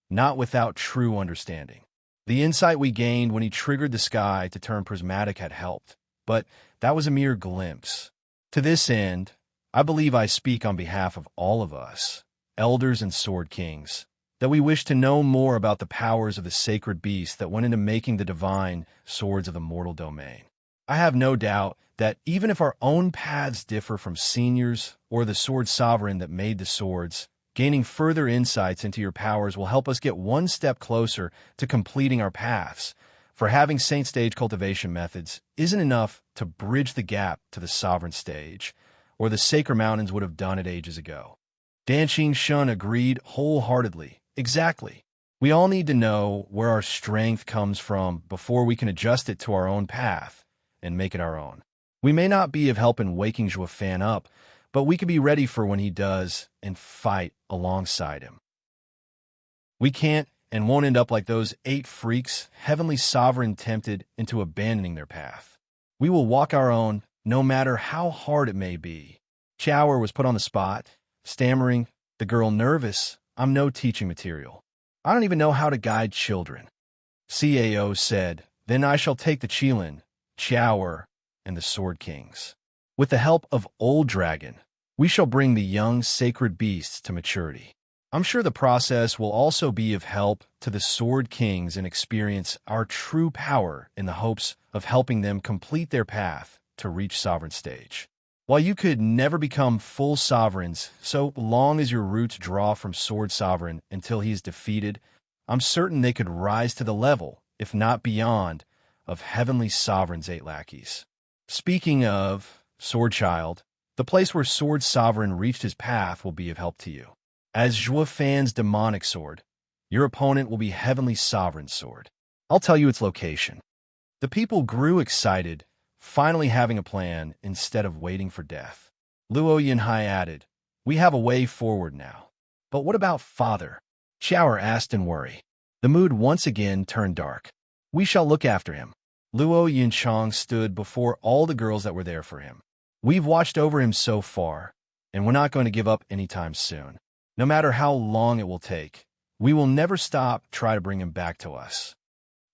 [SPEAKER 1] not without true understanding. The insight we gained when he triggered the sky to turn prismatic had helped, but that was a mere glimpse. To this end, I believe I speak on behalf of all of us, elders and sword kings, that we wish to know more about the powers of the sacred beast that went into making the divine swords of the mortal domain. I have no doubt that even if our own paths differ from seniors or the sword sovereign that made the swords, gaining further insights into your powers will help us get one step closer to completing our paths, for having saint stage cultivation methods isn't enough to bridge the gap to the sovereign stage, or the sacred mountains would have done it ages ago. Danqing Shun agreed wholeheartedly. Exactly. We all need to know where our strength comes from before we can adjust it to our own path and make it our own. We may not be of help in waking Zhuo Fan up, but we can be ready for when he does and fight alongside him. We can't and won't end up like those 8 freaks Heavenly Sovereign tempted into abandoning their path. We will walk our own, no matter how hard it may be. Chower was put on the spot, stammering, the girl nervous, I'm no teaching material. I don't even know how to guide children. CAO said, then I shall take the Qilin, Chower, and the Sword Kings. With the help of Old Dragon, we shall bring the young sacred beasts to maturity. I'm sure the process will also be of help to the Sword Kings and experience our true power in the hopes of helping them complete their path to reach sovereign stage. While you could never become full sovereigns so long as your roots draw from Sword Sovereign until he is defeated, I'm certain they could rise to the level, if not beyond, of Heavenly Sovereign's 8 lackeys. Speaking of Sword Child, the place where Sword Sovereign reached his path will be of help to you. As Zhuo Fan's demonic sword, your opponent will be Heavenly Sovereign's sword. I'll tell you its location. The people grew excited, finally having a plan instead of waiting for death. Luo Yinhai added, we have a way forward now. But what about Father? Xiaoer asked in worry. The mood once again turned dark. We shall look after him. Luo Yinchang stood before all the girls that were there for him. We've watched over him so far, and we're not going to give up anytime soon. No matter how long it will take, we will never stop try to bring him back to us.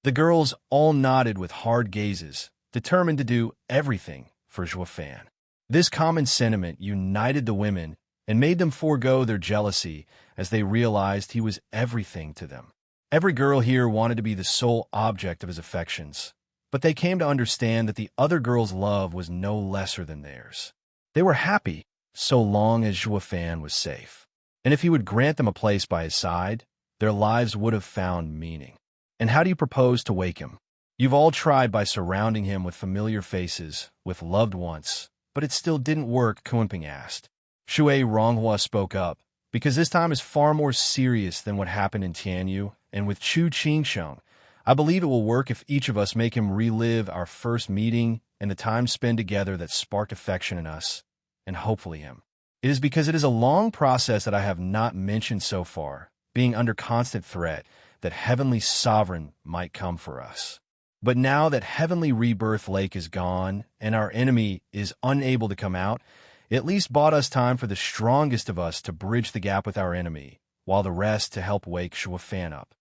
[SPEAKER 1] The girls all nodded with hard gazes, determined to do everything for Zhuo Fan. This common sentiment united the women and made them forego their jealousy as they realized he was everything to them. Every girl here wanted to be the sole object of his affections, but they came to understand that the other girls' love was no lesser than theirs. They were happy so long as Zhuo Fan was safe, and if he would grant them a place by his side, their lives would have found meaning. And how do you propose to wake him? You've all tried by surrounding him with familiar faces, with loved ones, but it still didn't work, Kunping asked. Shui Ronghua spoke up, because this time is far more serious than what happened in Tianyu, and with Chu Qingsheng, I believe it will work if each of us make him relive our first meeting and the time spent together that sparked affection in us, and hopefully him. It is because it is a long process that I have not mentioned so far, being under constant threat, that Heavenly Sovereign might come for us. But now that Heavenly Rebirth Lake is gone and our enemy is unable to come out, it at least bought us time for the strongest of us to bridge the gap with our enemy, while the rest to help wake Zhuo Fan up.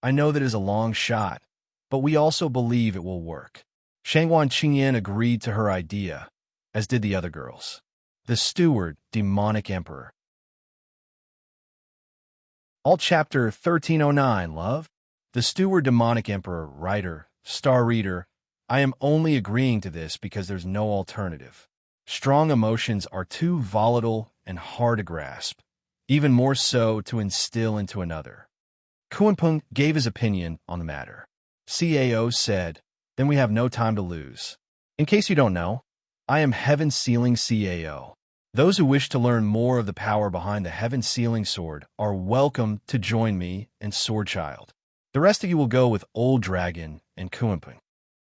[SPEAKER 1] I know that is a long shot, but we also believe it will work. Shangwan Qingyan agreed to her idea, as did the other girls. The Steward, Demonic Emperor. All Chapter 1309, Love. The Steward, Demonic Emperor, Writer, Star Reader. I am only agreeing to this because there's no alternative. Strong emotions are too volatile and hard to grasp, even more so to instill into another. Kunpeng gave his opinion on the matter. Cao said, then we have no time to lose. In case you don't know, I am Heaven Sealing Cao. Those who wish to learn more of the power behind the Heaven Sealing Sword are welcome to join me and Sword Child. The rest of you will go with Old Dragon and Kunpeng.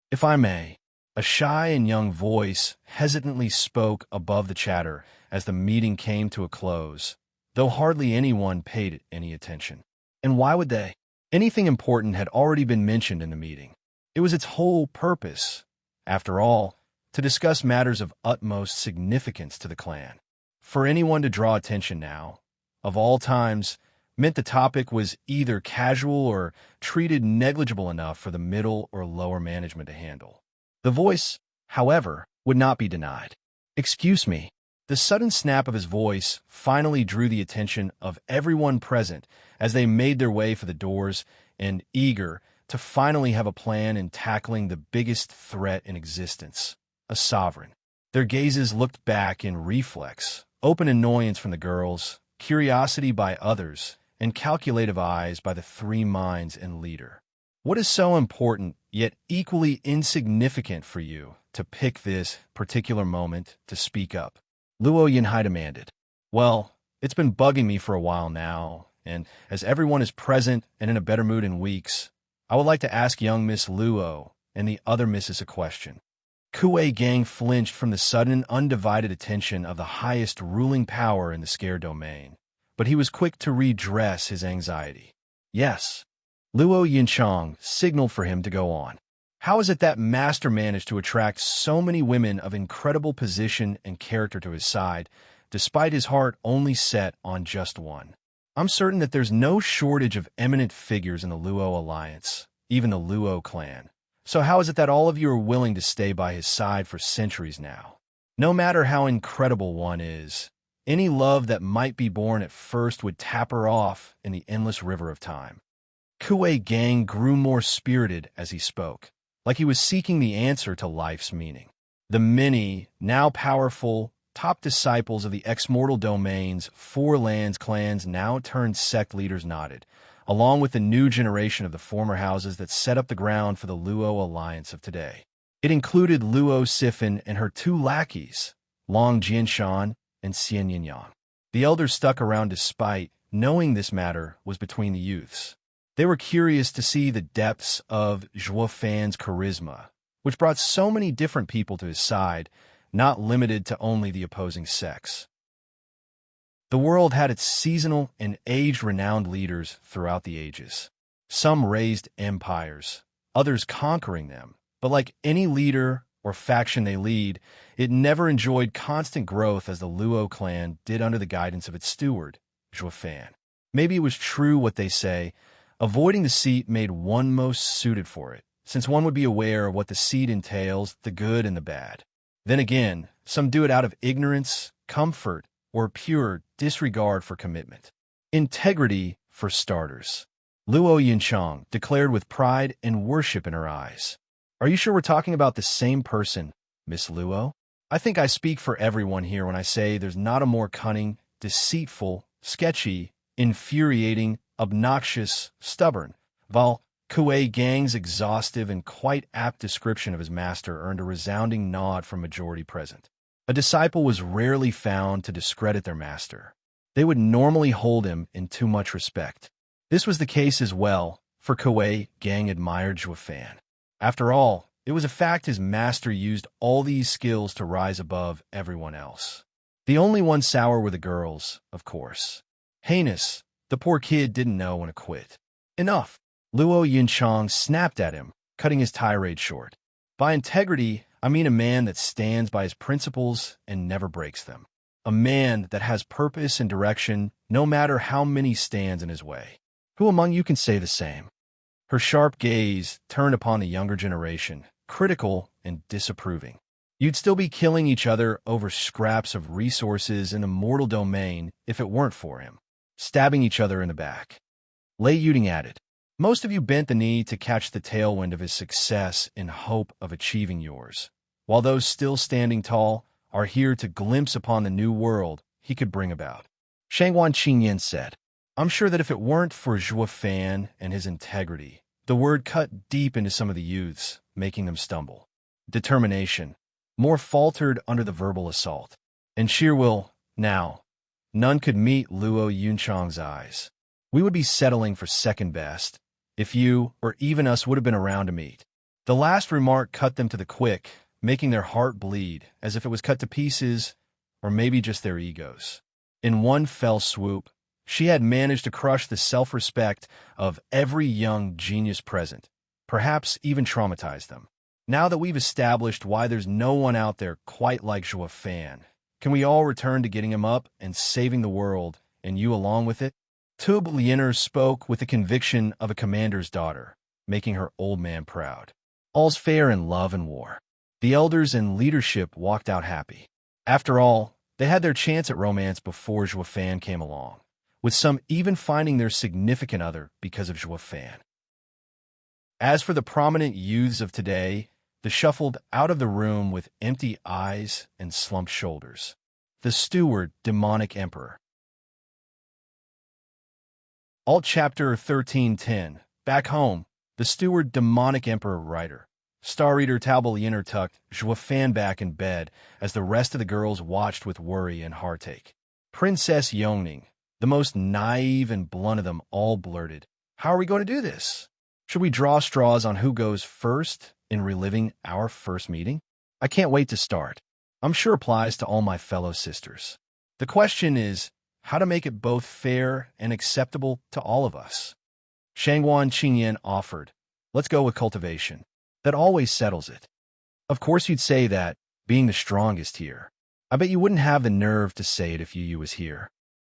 [SPEAKER 1] If I may, a shy and young voice hesitantly spoke above the chatter as the meeting came to a close, though hardly anyone paid it any attention. And why would they? Anything important had already been mentioned in the meeting. It was its whole purpose, after all, to discuss matters of utmost significance to the clan. For anyone to draw attention now, of all times, meant the topic was either casual or treated negligible enough for the middle or lower management to handle. The voice, however, would not be denied. Excuse me. The sudden snap of his voice finally drew the attention of everyone present as they made their way for the doors and eager to finally have a plan in tackling the biggest threat in existence, a sovereign. Their gazes looked back in reflex, open annoyance from the girls, curiosity by others, and calculative eyes by the three minds and leader. What is so important, yet equally insignificant for you to pick this particular moment to speak up? Luo Yinhai demanded. Well, it's been bugging me for a while now, and as everyone is present and in a better mood in weeks, I would like to ask young Miss Luo and the other misses a question. Kuei Gang flinched from the sudden, undivided attention of the highest ruling power in the scare domain, but he was quick to redress his anxiety. Yes. Luo Yinchang signaled for him to go on. How is it that Master managed to attract so many women of incredible position and character to his side, despite his heart only set on just one? I'm certain that there's no shortage of eminent figures in the Luo alliance, even the Luo clan. So how is it that all of you are willing to stay by his side for centuries now? No matter how incredible one is, any love that might be born at first would tap her off in the endless river of time. Kuei Gang grew more spirited as he spoke, like he was seeking the answer to life's meaning. The many, now powerful, top disciples of the ex-mortal domain's four lands clans now turned sect leaders nodded, along with the new generation of the former houses that set up the ground for the Luo alliance of today. It included Luo Sifan and her two lackeys, Long Jianshan and Xian Yinyang. The elders stuck around despite knowing this matter was between the youths. They were curious to see the depths of Zhuo Fan's charisma, which brought so many different people to his side, not limited to only the opposing sex. The world had its seasonal and age-renowned leaders throughout the ages. Some raised empires, others conquering them. But like any leader or faction they lead, it never enjoyed constant growth as the Luo clan did under the guidance of its steward, Zhuofan. Maybe it was true what they say, avoiding the seat made one most suited for it, since one would be aware of what the seat entails, the good and the bad. Then again, some do it out of ignorance, comfort, or pure disregard for commitment. Integrity, for starters. Luo Yunchang declared with pride and worship in her eyes. Are you sure we're talking about the same person, Miss Luo? I think I speak for everyone here when I say there's not a more cunning, deceitful, sketchy, infuriating, obnoxious, stubborn. Val Kuei Gang's exhaustive and quite apt description of his master earned a resounding nod from majority present. A disciple was rarely found to discredit their master. They would normally hold him in too much respect. This was the case as well, for Kuei Gang admired Zhuofan. After all, it was a fact his master used all these skills to rise above everyone else. The only ones sour were the girls, of course. Heinous, the poor kid didn't know when to quit. Enough! Luo Yunchang snapped at him, cutting his tirade short. By integrity, I mean a man that stands by his principles and never breaks them. A man that has purpose and direction, no matter how many stands in his way. Who among you can say the same? Her sharp gaze turned upon the younger generation, critical and disapproving. You'd still be killing each other over scraps of resources in a mortal domain if it weren't for him. Stabbing each other in the back. Lei Yuding added, most of you bent the knee to catch the tailwind of his success in hope of achieving yours, while those still standing tall are here to glimpse upon the new world he could bring about. Shangwan Qingyan said, I'm sure that if it weren't for Zhuofan and his integrity, the word cut deep into some of the youths, making them stumble. Determination, more faltered under the verbal assault. And sheer will, now, none could meet Luo Yunchang's eyes. We would be settling for second best, if you, or even us, would have been around to meet. The last remark cut them to the quick, making their heart bleed, as if it was cut to pieces, or maybe just their egos. In one fell swoop, she had managed to crush the self-respect of every young genius present, perhaps even traumatize them. Now that we've established why there's no one out there quite like Zhuofan, can we all return to getting him up and saving the world, and you along with it? Tub Lianer spoke with the conviction of a commander's daughter, making her old man proud. All's fair in love and war. The elders and leadership walked out happy. After all, they had their chance at romance before Zhuofan came along, with some even finding their significant other because of Zhuofan. As for the prominent youths of today, they shuffled out of the room with empty eyes and slumped shoulders. The steward, demonic emperor. Alt Chapter 1310. Back home, the steward, demonic emperor writer. Star Reader Taubal Yinner tucked Zhuofan back in bed as the rest of the girls watched with worry and heartache. Princess Yongning, the most naive and blunt of them all, blurted, How are we going to do this? Should we draw straws on who goes first in reliving our first meeting? I can't wait to start. I'm sure applies to all my fellow sisters. The question is, how to make it both fair and acceptable to all of us. Shangwan Qingyan offered, let's go with cultivation. That always settles it. Of course you'd say that, being the strongest here. I bet you wouldn't have the nerve to say it if Yu was here.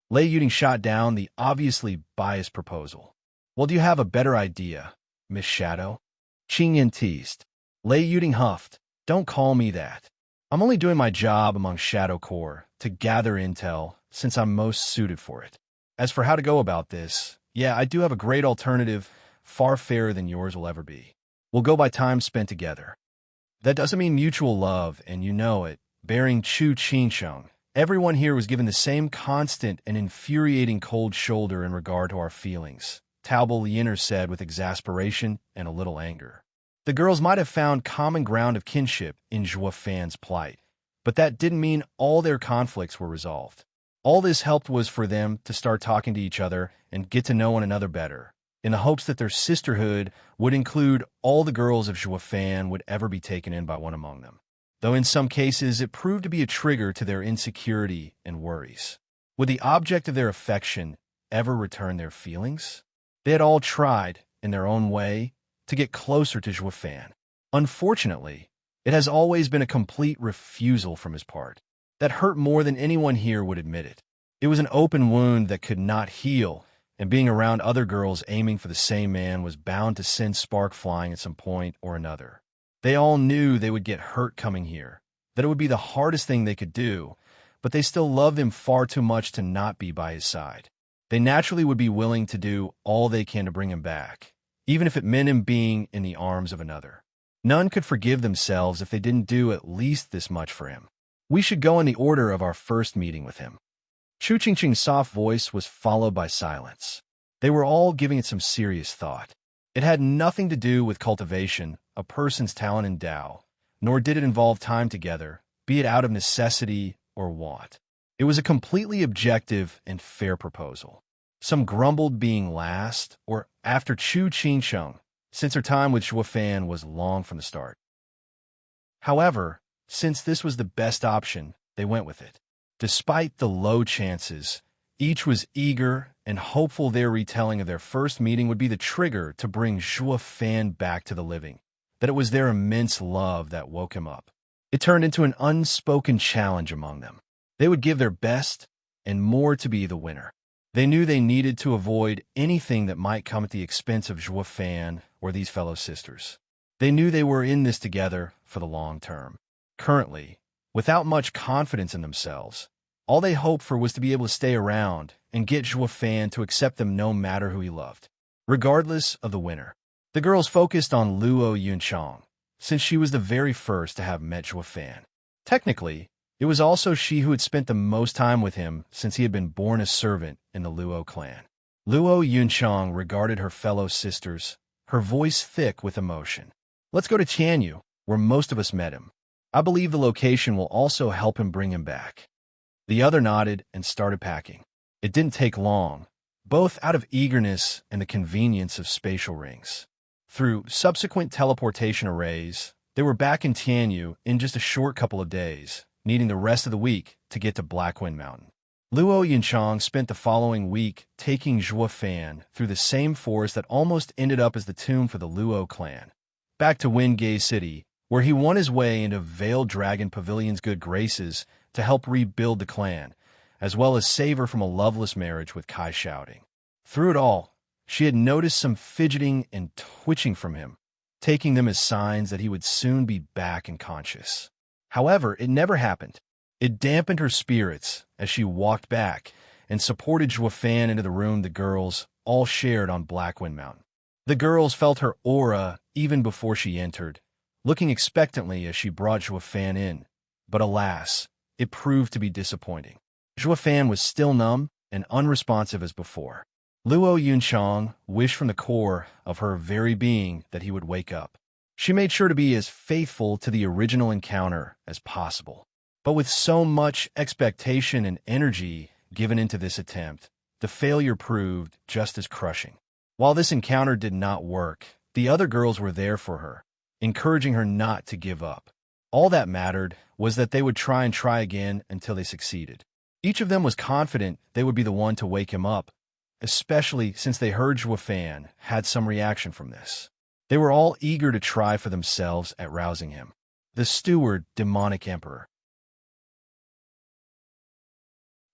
[SPEAKER 1] Lei Yuding shot down the obviously biased proposal. Well, do you have a better idea, Miss Shadow? Qingyan teased. Lei Yuding huffed, don't call me that. I'm only doing my job among Shadow Corps to gather intel, since I'm most suited for it. As for how to go about this, yeah, I do have a great alternative, far fairer than yours will ever be. We'll go by time spent together. That doesn't mean mutual love, and you know it. Bearing Chu Qingsheng, everyone here was given the same constant and infuriating cold shoulder in regard to our feelings, Taubal Yinner said with exasperation and a little anger. The girls might have found common ground of kinship in Zhuofan's plight, but that didn't mean all their conflicts were resolved. All this helped was for them to start talking to each other and get to know one another better, in the hopes that their sisterhood would include all the girls of Zhuofan would ever be taken in by one among them. Though in some cases it proved to be a trigger to their insecurity and worries. Would the object of their affection ever return their feelings? They had all tried, in their own way, to get closer to Juefan. Unfortunately, it has always been a complete refusal from his part. That hurt more than anyone here would admit it. It was an open wound that could not heal, and being around other girls aiming for the same man was bound to send spark flying at some point or another. They all knew they would get hurt coming here, that it would be the hardest thing they could do, but they still loved him far too much to not be by his side. They naturally would be willing to do all they can to bring him back, even if it meant him being in the arms of another. None could forgive themselves if they didn't do at least this much for him. We should go in the order of our first meeting with him. Chu Qingqing's soft voice was followed by silence. They were all giving it some serious thought. It had nothing to do with cultivation, a person's talent in Tao, nor did it involve time together, be it out of necessity or want. It was a completely objective and fair proposal. Some grumbled being last or after Chu Qingqing, since her time with Juefan was long from the start. However, since this was the best option, they went with it. Despite the low chances, each was eager and hopeful their retelling of their first meeting would be the trigger to bring Juefan back to the living, that it was their immense love that woke him up. It turned into an unspoken challenge among them. They would give their best and more to be the winner. They knew they needed to avoid anything that might come at the expense of Juefan or these fellow sisters. They knew they were in this together for the long term. Currently, without much confidence in themselves, all they hoped for was to be able to stay around and get Juefan to accept them no matter who he loved, regardless of the winner. The girls focused on Luo Yunchang, since she was the very first to have met Juefan. Technically, it was also she who had spent the most time with him since he had been born a servant in the Luo clan. Luo Yunchang regarded her fellow sisters, her voice thick with emotion. Let's go to Tianyu, where most of us met him. I believe the location will also help him bring him back. The other nodded and started packing. It didn't take long, both out of eagerness and the convenience of spatial rings. Through subsequent teleportation arrays, they were back in Tianyu in just a short couple of days, needing the rest of the week to get to Blackwind Mountain. Luo Yunchang spent the following week taking Juefan through the same forest that almost ended up as the tomb for the Luo clan, back to Wingay City, where he won his way into Veiled Dragon Pavilion's good graces to help rebuild the clan, as well as save her from a loveless marriage with Kai Shouting. Through it all, she had noticed some fidgeting and twitching from him, taking them as signs that he would soon be back and conscious. However, it never happened. It dampened her spirits as she walked back and supported Juefan into the room the girls all shared on Blackwind Mountain. The girls felt her aura even before she entered, looking expectantly as she brought Juefan in, but alas, it proved to be disappointing. Juefan was still numb and unresponsive as before. Luo Yunchang wished from the core of her very being that he would wake up. She made sure to be as faithful to the original encounter as possible. But with so much expectation and energy given into this attempt, the failure proved just as crushing. While this encounter did not work, the other girls were there for her, encouraging her not to give up. All that mattered was that they would try again until they succeeded. Each of them was confident they would be the one to wake him up, especially since they heard Juefan had some reaction from this. They were all eager to try for themselves at rousing him. The steward, demonic emperor.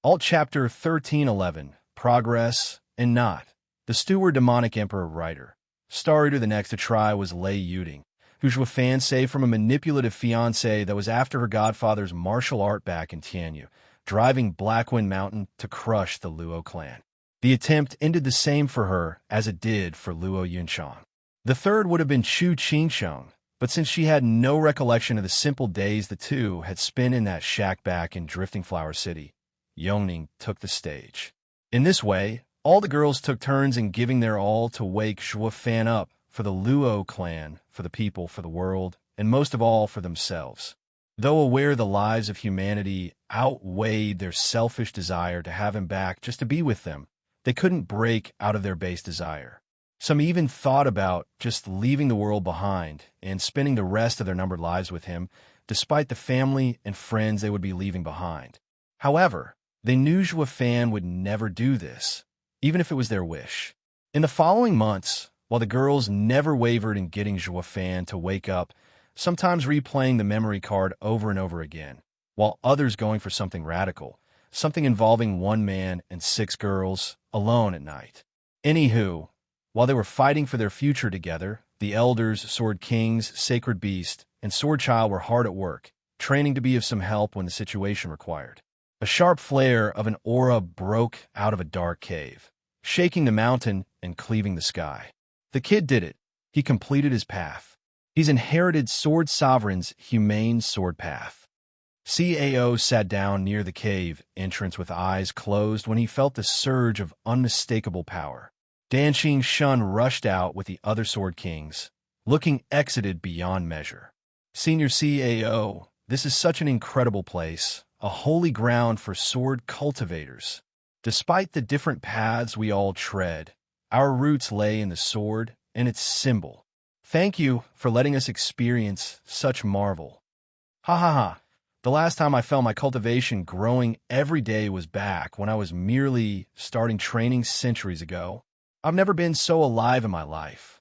[SPEAKER 1] Alt Chapter 1311, Progress and Not. The steward, demonic emperor writer. Star Reader. The next to try was Lei Yuding, who Juefan saved from a manipulative fiancé that was after her godfather's martial art back in Tianyu, driving Blackwind Mountain to crush the Luo clan. The attempt ended the same for her as it did for Luo Yunchang. The third would have been Chu Qingqing, but since she had no recollection of the simple days the two had spent in that shack back in Drifting Flower City, Yongning took the stage. In this way, all the girls took turns in giving their all to wake Juefan up for the Luo clan, for the people, for the world, and most of all for themselves. Though aware the lives of humanity outweighed their selfish desire to have him back just to be with them, they couldn't break out of their base desire. Some even thought about just leaving the world behind and spending the rest of their numbered lives with him, despite the family and friends they would be leaving behind. However, They knew Fan would never do this, even if it was their wish. In the following months, while the girls never wavered in getting Fan to wake up, sometimes replaying the memory card over and over again, while others going for something radical, something involving one man and 6 girls, alone at night. Anywho, while they were fighting for their future together, the elders, Sword Kings, Sacred Beast, and Sword Child were hard at work, training to be of some help when the situation required. A sharp flare of an aura broke out of a dark cave, shaking the mountain and cleaving the sky. The kid did it. He completed his path. He's inherited Sword Sovereign's humane sword path. Cao sat down near the cave entrance with eyes closed when he felt the surge of unmistakable power. Danqing Shun rushed out with the other Sword Kings, looking exited beyond measure. Senior Cao, this is such an incredible place, a holy ground for sword cultivators. Despite the different paths we all tread, our roots lay in the sword and its symbol. Thank you for letting us experience such marvel. Ha ha ha. The last time I felt my cultivation growing every day was back when I was merely starting training centuries ago. I've never been so alive in my life.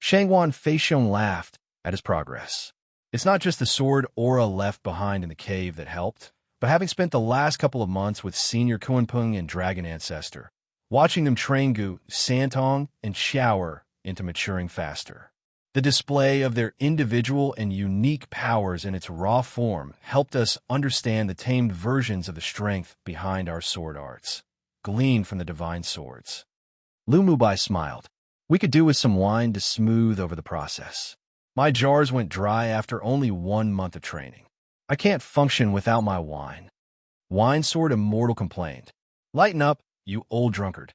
[SPEAKER 1] Shangwan Feixiong laughed at his progress. It's not just the sword aura left behind in the cave that helped, but having spent the last couple of months with Senior Kunpeng and Dragon Ancestor, watching them train Gu, Santong, and shower into maturing faster. The display of their individual and unique powers in its raw form helped us understand the tamed versions of the strength behind our sword arts, gleaned from the divine swords. Lu Mubai smiled. We could do with some wine to smooth over the process. My jars went dry after only 1 month of training. I can't function without my wine. Wine Sword Immortal complained. Lighten up, you old drunkard.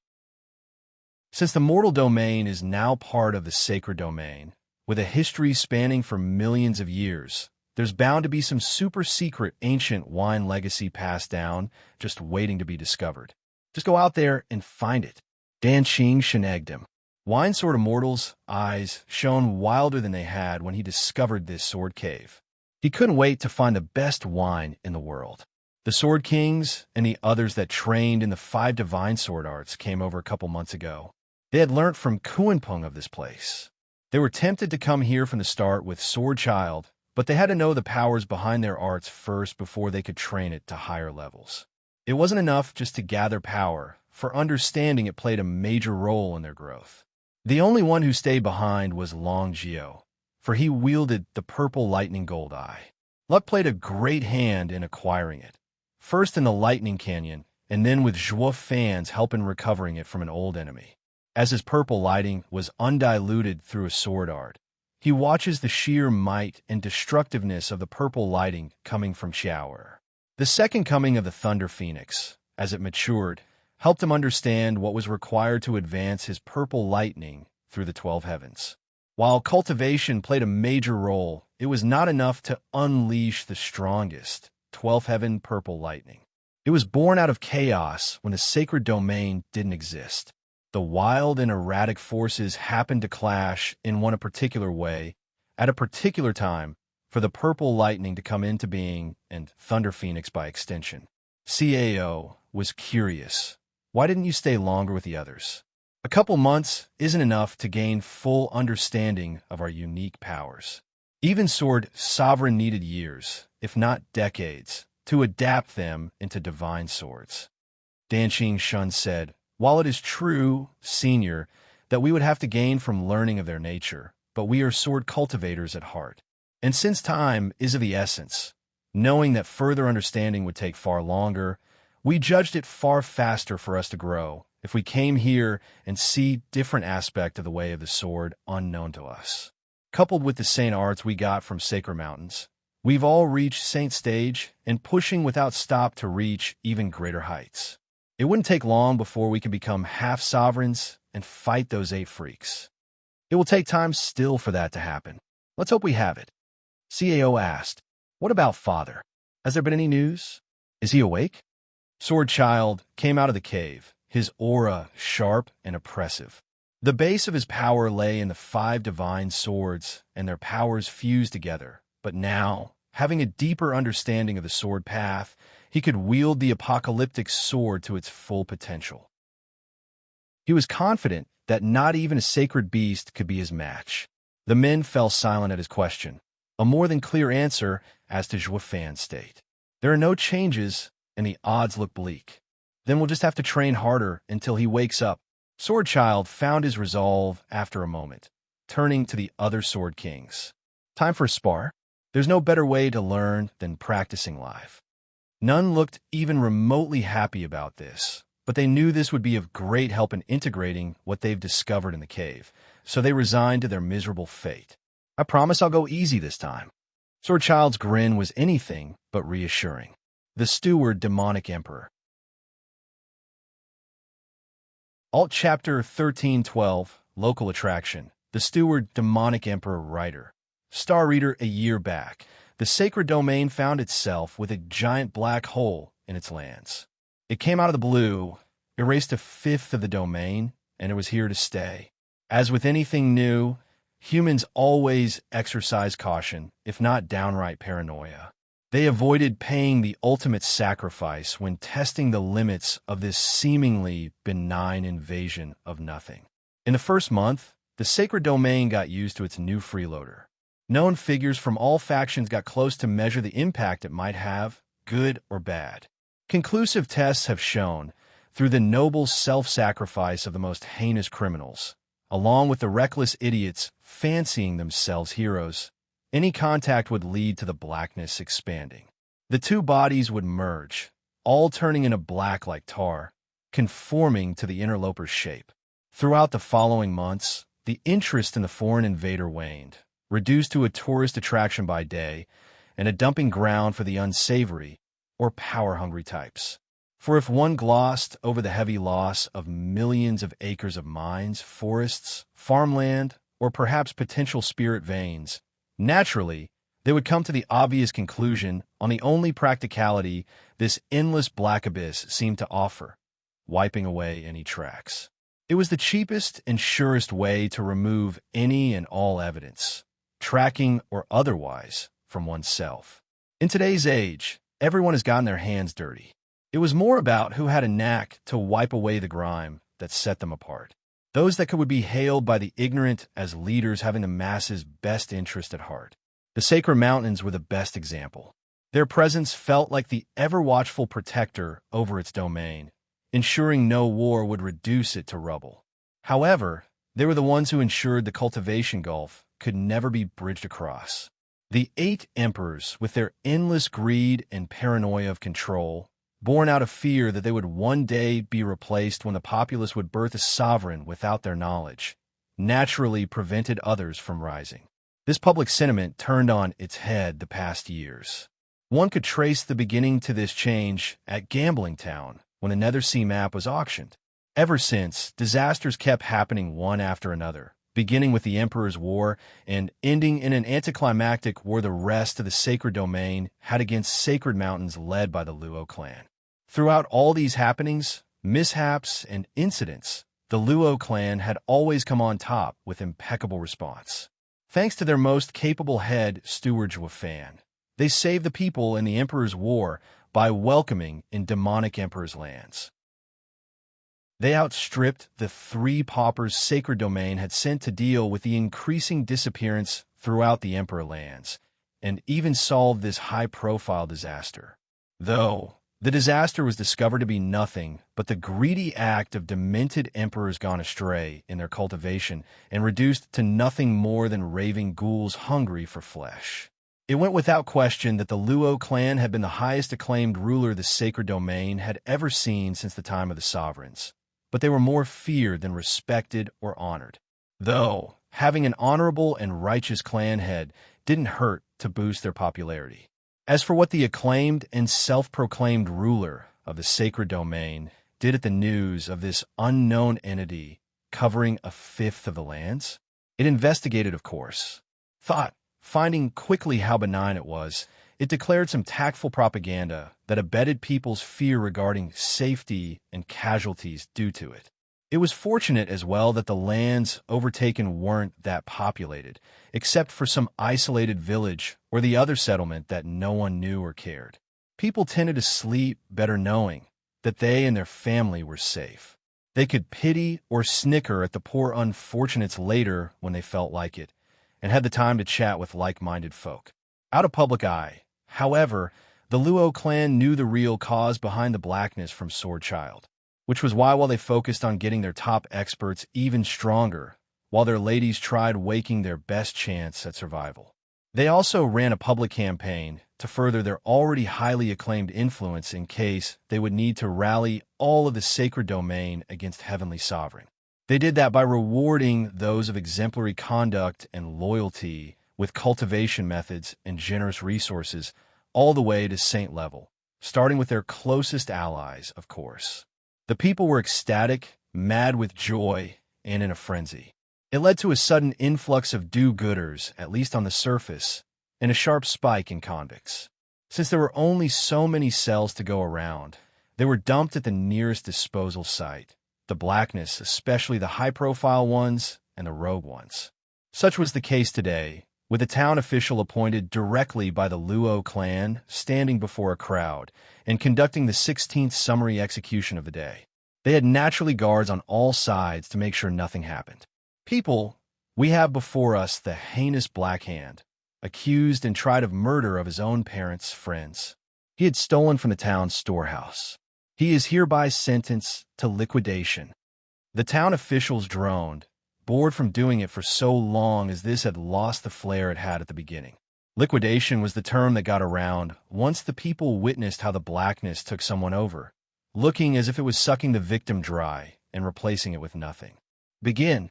[SPEAKER 1] Since the mortal domain is now part of the sacred domain, with a history spanning for millions of years, there's bound to be some super secret ancient wine legacy passed down, just waiting to be discovered. Just go out there and find it. Danqing shenegged him. Wine Sword Immortal's eyes shone wilder than they had when he discovered this sword cave. He couldn't wait to find the best wine in the world. The Sword Kings and the others that trained in the 5 divine sword arts came over a couple months ago. They had learnt from Kunpeng of this place. They were tempted to come here from the start with Sword Child, but they had to know the powers behind their arts first before they could train it to higher levels. It wasn't enough just to gather power, for understanding it played a major role in their growth. The only one who stayed behind was Long Jio, for he wielded the purple lightning gold eye. Luck played a great hand in acquiring it, first in the Lightning Canyon, and then with Zhuo Fan's help in recovering it from an old enemy. As his purple lighting was undiluted through a sword art, he watches the sheer might and destructiveness of the purple lighting coming from Shower. The second coming of the Thunder Phoenix, as it matured, helped him understand what was required to advance his purple lightning through the 12 heavens. While cultivation played a major role, it was not enough to unleash the strongest 12th heaven purple lightning. It was born out of chaos when the sacred domain didn't exist. The wild and erratic forces happened to clash in a particular way, at a particular time, for the purple lightning to come into being and Thunder Phoenix by extension. Cao was curious. Why didn't you stay longer with the others? A couple months isn't enough to gain full understanding of our unique powers. Even Sword Sovereign needed years, if not decades, to adapt them into divine swords. Danqing Shun said, while it is true, Senior, that we would have to gain from learning of their nature, but we are sword cultivators at heart. And since time is of the essence, knowing that further understanding would take far longer, we judged it far faster for us to grow if we came here and see different aspect of the way of the sword unknown to us. Coupled with the saint arts we got from Sacred Mountains, we've all reached saint stage and pushing without stop to reach even greater heights. It wouldn't take long before we can become half-sovereigns and fight those 8 freaks. It will take time still for that to happen. Let's hope we have it. Cao asked, what about Father? Has there been any news? Is he awake? Sword Child came out of the cave, his aura sharp and oppressive. The base of his power lay in the 5 divine swords and their powers fused together, but now, having a deeper understanding of the sword path, he could wield the apocalyptic sword to its full potential. He was confident that not even a sacred beast could be his match. The men fell silent at his question, a more than clear answer as to Joafan's state. There are no changes, and the odds look bleak. Then we'll just have to train harder until he wakes up. Swordchild found his resolve after a moment, turning to the other Sword Kings. Time for a spar? There's no better way to learn than practicing live. None looked even remotely happy about this, but they knew this would be of great help in integrating what they've discovered in the cave, so they resigned to their miserable fate. I promise I'll go easy this time. Swordchild's grin was anything but reassuring. The Steward Demonic Emperor. Alt Chapter 1312, Local Attraction. The Steward Demonic Emperor Writer. Star Reader. A year back, the sacred domain found itself with a giant black hole in its lands. It came out of the blue, erased a fifth of the domain, and it was here to stay. As with anything new, humans always exercise caution, if not downright paranoia. They avoided paying the ultimate sacrifice when testing the limits of this seemingly benign invasion of nothing. In the first month, the sacred domain got used to its new freeloader. Known figures from all factions got close to measure the impact it might have, good or bad. Conclusive tests have shown, through the noble self-sacrifice of the most heinous criminals, along with the reckless idiots fancying themselves heroes, any contact would lead to the blackness expanding. The two bodies would merge, all turning into black like tar, conforming to the interloper's shape. Throughout the following months, the interest in the foreign invader waned, reduced to a tourist attraction by day and a dumping ground for the unsavory or power-hungry types. For if one glossed over the heavy loss of millions of acres of mines, forests, farmland, or perhaps potential spirit veins, naturally, they would come to the obvious conclusion on the only practicality this endless black abyss seemed to offer, wiping away any tracks. It was the cheapest and surest way to remove any and all evidence, tracking or otherwise, from oneself. In today's age, everyone has gotten their hands dirty. It was more about who had a knack to wipe away the grime that set them apart. Those that would be hailed by the ignorant as leaders having the masses' best interest at heart. The Sacred Mountains were the best example. Their presence felt like the ever-watchful protector over its domain, ensuring no war would reduce it to rubble. However, they were the ones who ensured the cultivation gulf could never be bridged across. The 8 emperors, with their endless greed and paranoia of control, born out of fear that they would one day be replaced when the populace would birth a sovereign without their knowledge, naturally prevented others from rising. This public sentiment turned on its head the past years. One could trace the beginning to this change at Gambling Town, when the Nethersea map was auctioned. Ever since, disasters kept happening one after another, beginning with the Emperor's War and ending in an anticlimactic war the rest of the sacred domain had against sacred mountains led by the Luo clan. Throughout all these happenings, mishaps, and incidents, the Luo clan had always come on top with impeccable response. Thanks to their most capable head, Steward Joafan, they saved the people in the Emperor's War by welcoming in demonic Emperor's lands. They outstripped the 3 paupers sacred domain had sent to deal with the increasing disappearance throughout the Emperor lands, and even solved this high-profile disaster. Though the disaster was discovered to be nothing but the greedy act of demented emperors gone astray in their cultivation and reduced to nothing more than raving ghouls hungry for flesh. It went without question that the Luo clan had been the highest acclaimed ruler the sacred domain had ever seen since the time of the sovereigns, but they were more feared than respected or honored. Though having an honorable and righteous clan head didn't hurt to boost their popularity. As for what the acclaimed and self-proclaimed ruler of the sacred domain did at the news of this unknown entity covering a fifth of the lands, it investigated, of course. Finding quickly how benign it was, it declared some tactful propaganda that abetted people's fear regarding safety and casualties due to it. It was fortunate as well that the lands overtaken weren't that populated, except for some isolated village or the other settlement that no one knew or cared. People tended to sleep better knowing that they and their family were safe. They could pity or snicker at the poor unfortunates later when they felt like it, and had the time to chat with like-minded folk. Out of public eye, however, the Luo clan knew the real cause behind the blackness from Sword Child, which was why while they focused on getting their top experts even stronger, while their ladies tried waking their best chance at survival. They also ran a public campaign to further their already highly acclaimed influence in case they would need to rally all of the sacred domain against Heavenly Sovereign. They did that by rewarding those of exemplary conduct and loyalty with cultivation methods and generous resources all the way to saint level, starting with their closest allies, of course. The people were ecstatic, mad with joy, and in a frenzy. It led to a sudden influx of do-gooders, at least on the surface, and a sharp spike in convicts. Since there were only so many cells to go around, they were dumped at the nearest disposal site, the blackness, especially the high-profile ones and the rogue ones. Such was the case today, with a town official appointed directly by the Luo clan standing before a crowd and conducting the 16th summary execution of the day. They had naturally guards on all sides to make sure nothing happened. People, we have before us the heinous Black Hand, accused and tried of murder of his own parents' friends. He had stolen from the town's storehouse. He is hereby sentenced to liquidation. The town officials droned, bored from doing it for so long as this had lost the flair it had at the beginning. Liquidation was the term that got around once the people witnessed how the blackness took someone over, looking as if it was sucking the victim dry and replacing it with nothing. Begin.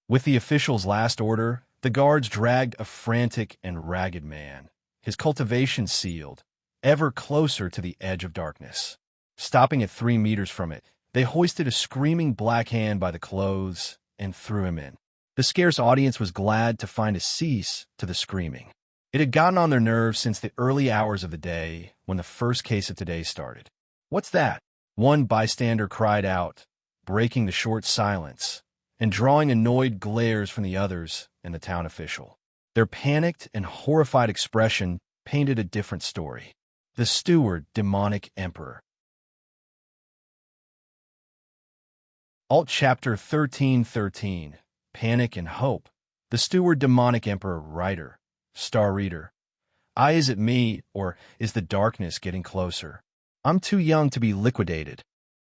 [SPEAKER 1] With the official's last order, the guards dragged a frantic and ragged man, his cultivation sealed, ever closer to the edge of darkness. Stopping at 3 meters from it, they hoisted a screaming Black Hand by the clothes and threw him in. The scarce audience was glad to find a cease to the screaming. It had gotten on their nerves since the early hours of the day when the first case of today started. "What's that?" one bystander cried out, breaking the short silence and drawing annoyed glares from the others and the town official. Their panicked and horrified expression painted a different story. The steward, demonic emperor. Alt Chapter 1313, Panic and Hope. The steward, demonic emperor, writer, star reader. Is it me, or is the darkness getting closer? I'm too young to be liquidated.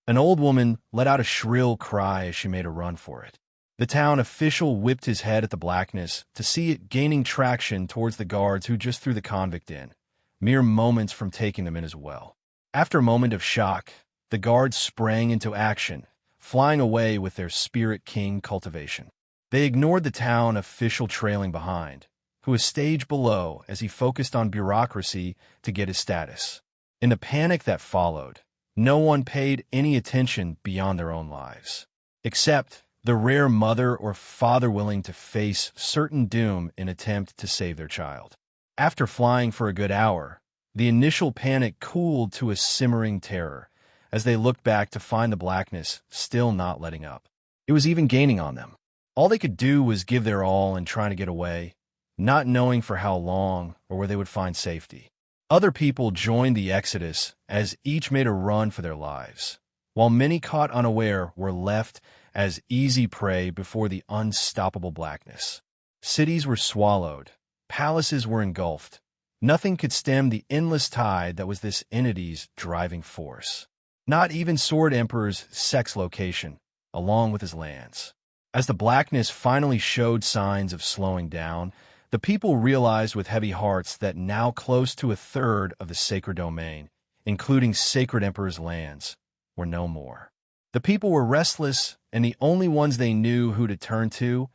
[SPEAKER 1] An old woman let out a shrill cry as she made a run for it. The town official whipped his head at the blackness to see it gaining traction towards the guards who just threw the convict in, mere moments from taking them in as well. After a moment of shock, the guards sprang into action, flying away with their Spirit King cultivation. They ignored the town official trailing behind, who was staged below as he focused on bureaucracy to get his status. In the panic that followed, no one paid any attention beyond their own lives, except the rare mother or father willing to face certain doom in attempt to save their child. After flying for a good hour, the initial panic cooled to a simmering terror as they looked back to find the blackness still not letting up. It was even gaining on them. All they could do was give their all in trying to get away, not knowing for how long or where they would find safety. Other people joined the exodus as each made a run for their lives, while many caught unaware were left as easy prey before the unstoppable blackness. Cities were swallowed, palaces were engulfed. Nothing could stem the endless tide that was this entity's driving force. Not even Sword Emperor's sex location, along with his lands. As the blackness finally showed signs of slowing down, the people realized with heavy hearts that now close to a third of the sacred domain, including Sacred Emperor's lands, were no more. The people were restless, and the only ones they knew who to turn to,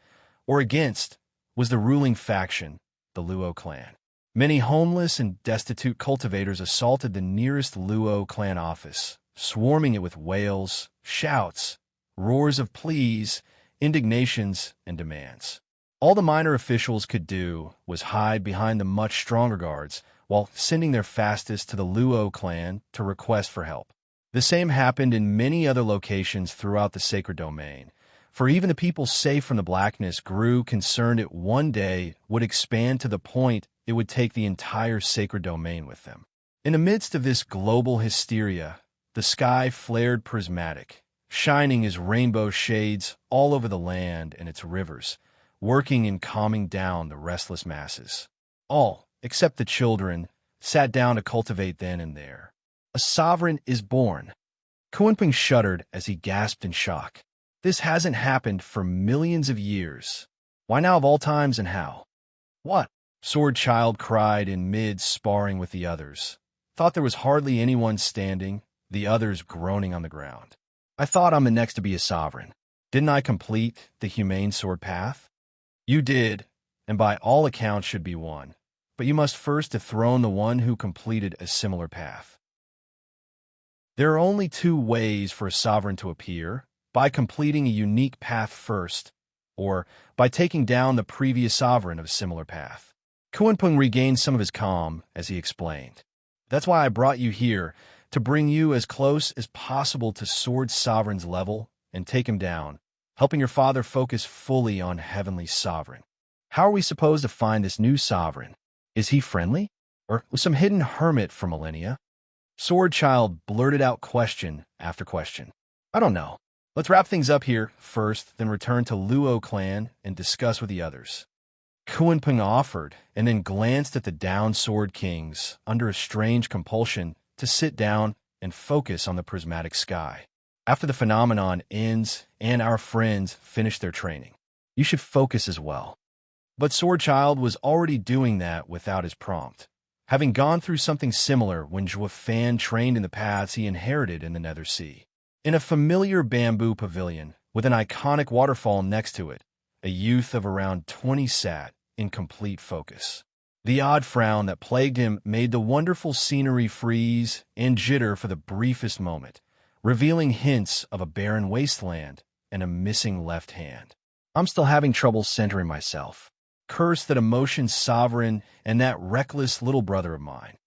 [SPEAKER 1] or against, was the ruling faction, the Luo clan. Many homeless and destitute cultivators assaulted the nearest Luo clan office, swarming it with wails, shouts, roars of pleas, indignations, and demands. All the minor officials could do was hide behind the much stronger guards while sending their fastest to the Luo clan to request for help. The same happened in many other locations throughout the sacred domain, for even the people safe from the blackness grew concerned it one day would expand to the point it would take the entire sacred domain with them. In the midst of this global hysteria, the sky flared prismatic, shining as rainbow shades all over the land and its rivers, working in calming down the restless masses. All, except the children, sat down to cultivate then and there. A sovereign is born. Kuanping shuddered as he gasped in shock. This hasn't happened for millions of years. Why now of all times and how? What? Sword Child cried in mid-sparring with the others. Thought there was hardly anyone standing, the others groaning on the ground. I thought I'm the next to be a sovereign. Didn't I complete the humane sword path? You did, and by all accounts should be one. But you must first dethrone the one who completed a similar path. There are only two ways for a sovereign to appear, by completing a unique path first, or by taking down the previous sovereign of a similar path. Kuanping regained some of his calm as he explained. That's why I brought you here, to bring you as close as possible to Sword Sovereign's level and take him down, helping your father focus fully on Heavenly Sovereign. How are we supposed to find this new sovereign? Is he friendly? Or was some hidden hermit for millennia? Sword Child blurted out question after question. I don't know. Let's wrap things up here first, then return to Luo clan and discuss with the others. Kuanping offered, and then glanced at the down Sword Kings under a strange compulsion to sit down and focus on the prismatic sky. After the phenomenon ends and our friends finish their training, you should focus as well. But Sword Child was already doing that without his prompt, having gone through something similar when Zhuo Fan trained in the paths he inherited in the Nether Sea. In a familiar bamboo pavilion with an iconic waterfall next to it, a youth of around 20 sat in complete focus. The odd frown that plagued him made the wonderful scenery freeze and jitter for the briefest moment, revealing hints of a barren wasteland and a missing left hand. I'm still having trouble centering myself. Curse that emotion sovereign and that reckless little brother of mine.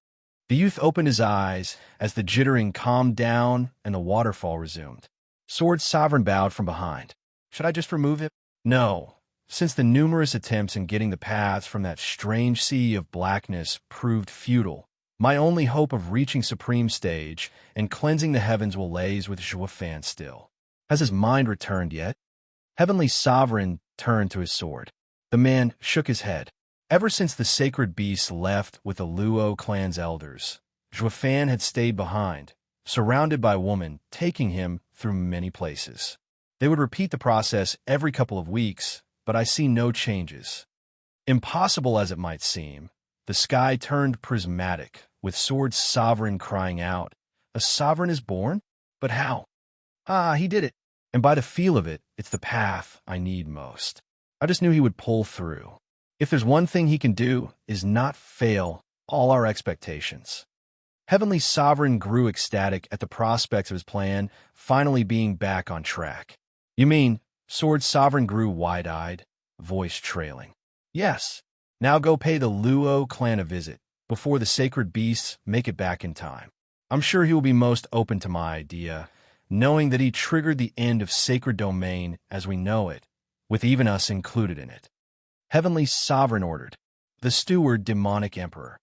[SPEAKER 1] The youth opened his eyes as the jittering calmed down and the waterfall resumed. Sword Sovereign bowed from behind. Should I just remove it? No. Since the numerous attempts in getting the paths from that strange sea of blackness proved futile, my only hope of reaching Supreme Stage and cleansing the heavens will lays with Zhuo Fan still. Has his mind returned yet? Heavenly Sovereign turned to his sword. The man shook his head. Ever since the sacred beast left with the Luo clan's elders, Zhuo Fan had stayed behind, surrounded by women, taking him through many places. They would repeat the process every couple of weeks, but I see no changes. Impossible as it might seem, the sky turned prismatic, with Sword Sovereign crying out, "A sovereign is born? But how? Ah, he did it. And by the feel of it, it's the path I need most. I just knew he would pull through. If there's one thing he can do, is not fail all our expectations." Heavenly Sovereign grew ecstatic at the prospects of his plan finally being back on track. You mean, Sword Sovereign grew wide-eyed, voice trailing. Yes. Now go pay the Luo clan a visit, before the sacred beasts make it back in time. I'm sure he will be most open to my idea, knowing that he triggered the end of sacred domain as we know it, with even us included in it. Heavenly Sovereign ordered. The Steward Demonic Emperor.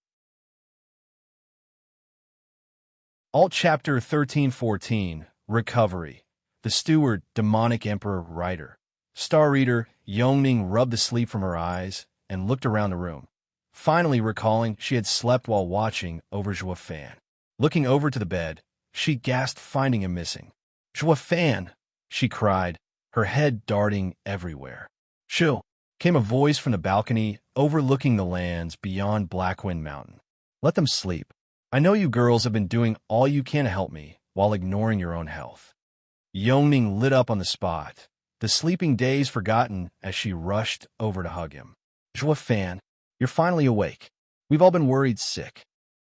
[SPEAKER 1] Alt Chapter 1314, Recovery. The Steward Demonic Emperor Writer. Star Reader Yongning rubbed the sleep from her eyes and looked around the room, finally recalling she had slept while watching over Zhuo Fan. Looking over to the bed, she gasped finding him missing. "Zhuo Fan!" she cried, her head darting everywhere. "Shoo!" came a voice from the balcony overlooking the lands beyond Blackwind Mountain. "Let them sleep. I know you girls have been doing all you can to help me while ignoring your own health." Yongning lit up on the spot, the sleeping days forgotten as she rushed over to hug him. "Zhuo Fan, you're finally awake. We've all been worried sick."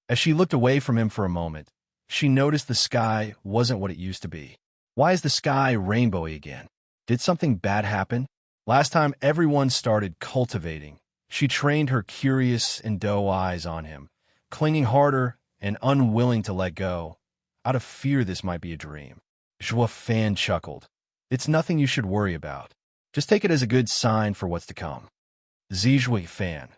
[SPEAKER 1] As she looked away from him for a moment, she noticed the sky wasn't what it used to be. Why is the sky rainbowy again? Did something bad happen? Last time everyone started cultivating, she trained her curious and doe eyes on him, clinging harder and unwilling to let go, out of fear this might be a dream. Zhuo Fan chuckled. "It's nothing you should worry about. Just take it as a good sign for what's to come." Zhuo Fan.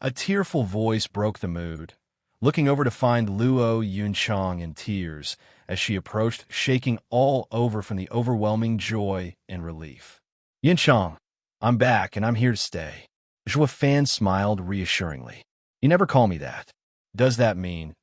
[SPEAKER 1] A tearful voice broke the mood. looking over to find Luo Yunchang in tears as she approached, shaking all over from the overwhelming joy and relief. Yunchang, I'm back and I'm here to stay. Zhua Fan smiled reassuringly. You never call me that. Does that mean?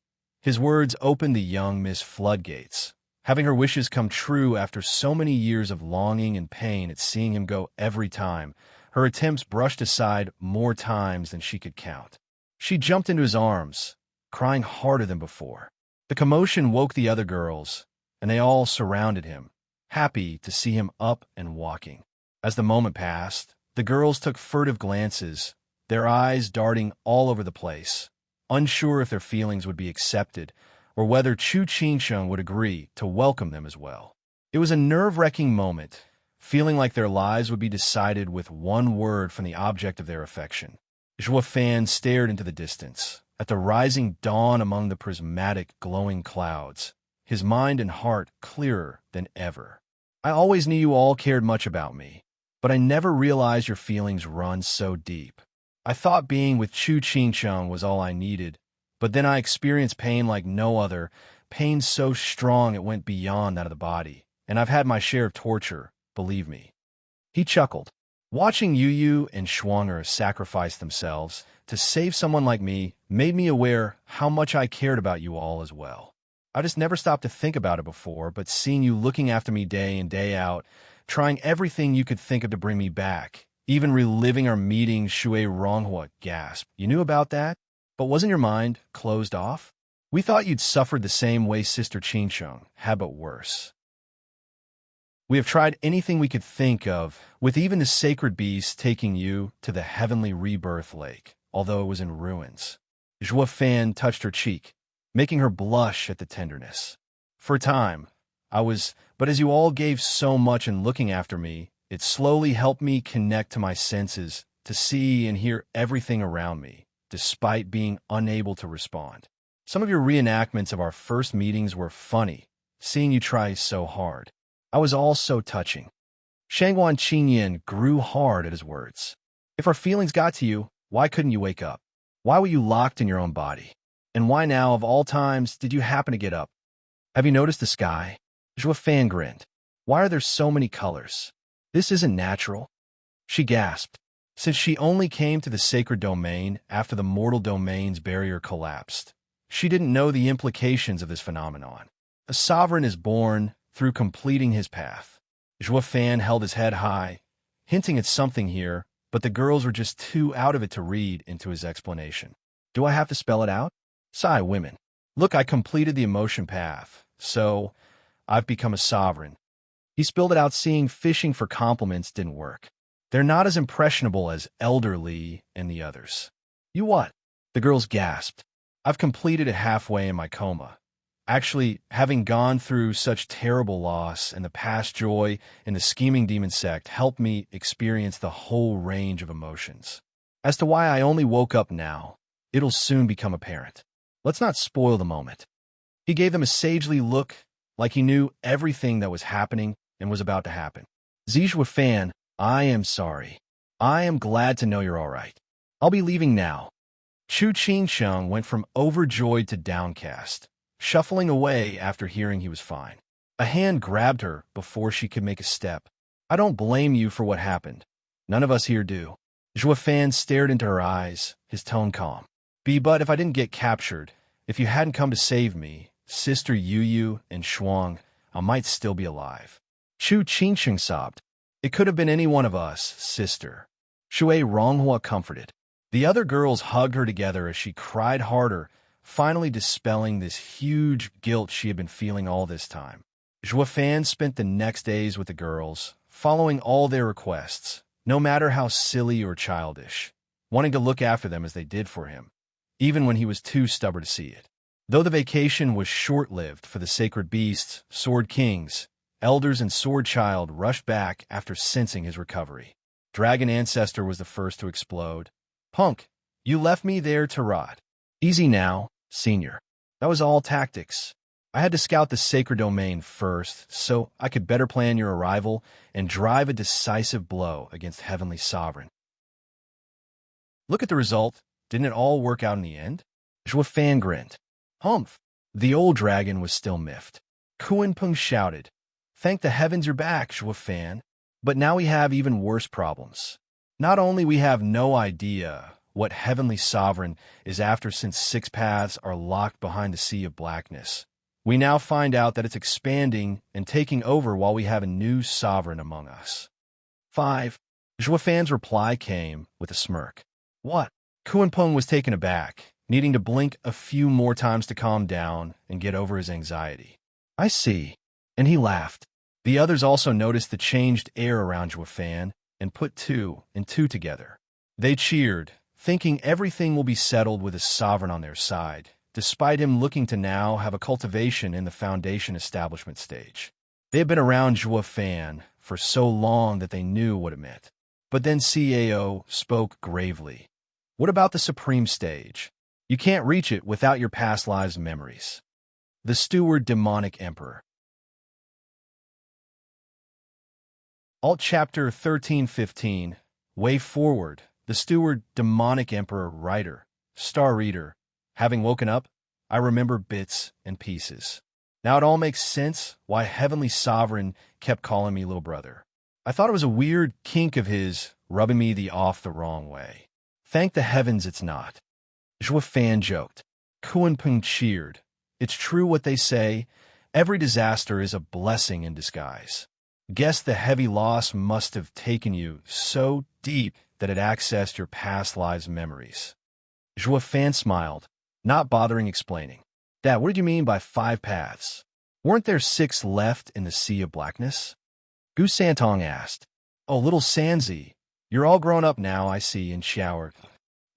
[SPEAKER 1] His words opened the young Miss floodgates, having her wishes come true after so many years of longing and pain at seeing him go every time. Her attempts brushed aside more times than she could count. She jumped into his arms, crying harder than before. The commotion woke the other girls, and they all surrounded him, happy to see him up and walking. As the moment passed, the girls took furtive glances, their eyes darting all over the place, unsure if their feelings would be accepted or whether Chu Qingsheng would agree to welcome them as well. It was a nerve-wracking moment, feeling like their lives would be decided with one word from the object of their affection. Zhua Fan stared into the distance, at the rising dawn among the prismatic, glowing clouds, his mind and heart clearer than ever. I always knew you all cared much about me, but I never realized your feelings run so deep. I thought being with Chu Qingsheng was all I needed, but then I experienced pain like no other, pain so strong it went beyond that of the body, and I've had my share of torture, believe me. He chuckled. Watching Yu and Shuanger sacrifice themselves to save someone like me made me aware how much I cared about you all as well. I just never stopped to think about it before, but seeing you looking after me day in, day out, trying everything you could think of to bring me back, even reliving our meeting, Shui Ronghua gasped. You knew about that? But wasn't your mind closed off? We thought you'd suffered the same way Sister Qingsheng had, but worse. We have tried anything we could think of, with even the sacred beast taking you to the heavenly rebirth lake, although it was in ruins. Zhua Fan touched her cheek, making her blush at the tenderness. For a time, but as you all gave so much in looking after me, it slowly helped me connect to my senses, to see and hear everything around me, despite being unable to respond. Some of your reenactments of our first meetings were funny, seeing you try so hard. I was all so touching. Shangguan Qingyan grew hard at his words. If our feelings got to you, why couldn't you wake up? Why were you locked in your own body? And why now, of all times, did you happen to get up? Have you noticed the sky? Zhua Fan grinned. Why are there so many colors? This isn't natural. She gasped. Since she only came to the sacred domain after the mortal domain's barrier collapsed, she didn't know the implications of this phenomenon. A sovereign is born through completing his path. Zhua Fan held his head high, hinting at something here, but the girls were just too out of it to read into his explanation. Do I have to spell it out? Sigh, women. Look, I completed the emotion path, so I've become a sovereign. He spilled it out, seeing fishing for compliments didn't work. They're not as impressionable as Elder Li and the others. You what? The girls gasped. I've completed it halfway in my coma. Actually, having gone through such terrible loss and the past joy in the scheming demon sect helped me experience the whole range of emotions. As to why I only woke up now, it'll soon become apparent. Let's not spoil the moment. He gave them a sagely look, like he knew everything that was happening and was about to happen. Zhua Fan, I am sorry. I am glad to know you're all right. I'll be leaving now. Chu Qingsheng went from overjoyed to downcast, shuffling away after hearing he was fine. A hand grabbed her before she could make a step. I don't blame you for what happened. None of us here do. Zhua Fan stared into her eyes, his tone calm. But if I didn't get captured, if you hadn't come to save me, Sister Yu and Shuang, I might still be alive. Chu Qingsheng sobbed. It could have been any one of us, sister. Shui Ronghua comforted. The other girls hugged her together as she cried harder, finally dispelling this huge guilt she had been feeling all this time. Zhua Fan spent the next days with the girls, following all their requests, no matter how silly or childish, wanting to look after them as they did for him, even when he was too stubborn to see it. Though the vacation was short-lived for the sacred beasts, Sword Kings, Elders, and Sword Child rushed back after sensing his recovery. Dragon Ancestor was the first to explode. Punk, you left me there to rot. Easy now, Senior. That was all tactics. I had to scout the sacred domain first, so I could better plan your arrival and drive a decisive blow against Heavenly Sovereign. Look at the result. Didn't it all work out in the end? Fan grinned. Humph! The old dragon was still miffed. Peng shouted, "Thank the heavens you're back, Fan. But now we have even worse problems. Not only we have no idea what Heavenly Sovereign is after since 6 paths are locked behind the Sea of Blackness, we now find out that it's expanding and taking over while we have a new sovereign among us." 5. Fan's reply came with a smirk. What? Peng was taken aback, needing to blink a few more times to calm down and get over his anxiety. I see. And he laughed. The others also noticed the changed air around Fan and put 2 and 2 together. They cheered, thinking everything will be settled with his sovereign on their side, despite him looking to now have a cultivation in the foundation establishment stage. They had been around Fan for so long that they knew what it meant. But then CAO spoke gravely. What about the supreme stage? You can't reach it without your past lives' memories. The Steward Demonic Emperor. Alt Chapter 1315, Way Forward, the Steward Demonic Emperor Writer, Star Reader. Having woken up, I remember bits and pieces. Now it all makes sense why Heavenly Sovereign kept calling me little brother. I thought it was a weird kink of his, rubbing me the wrong way. Thank the heavens it's not. Fan joked. Peng cheered. It's true what they say, every disaster is a blessing in disguise. Guess the heavy loss must have taken you so deep that it accessed your past lives' memories. Fan smiled, not bothering explaining. Dad, what did you mean by 5 paths? Weren't there 6 left in the Sea of Blackness? Gu Santong asked. Oh, little Sanzi, you're all grown up now, I see, and showered.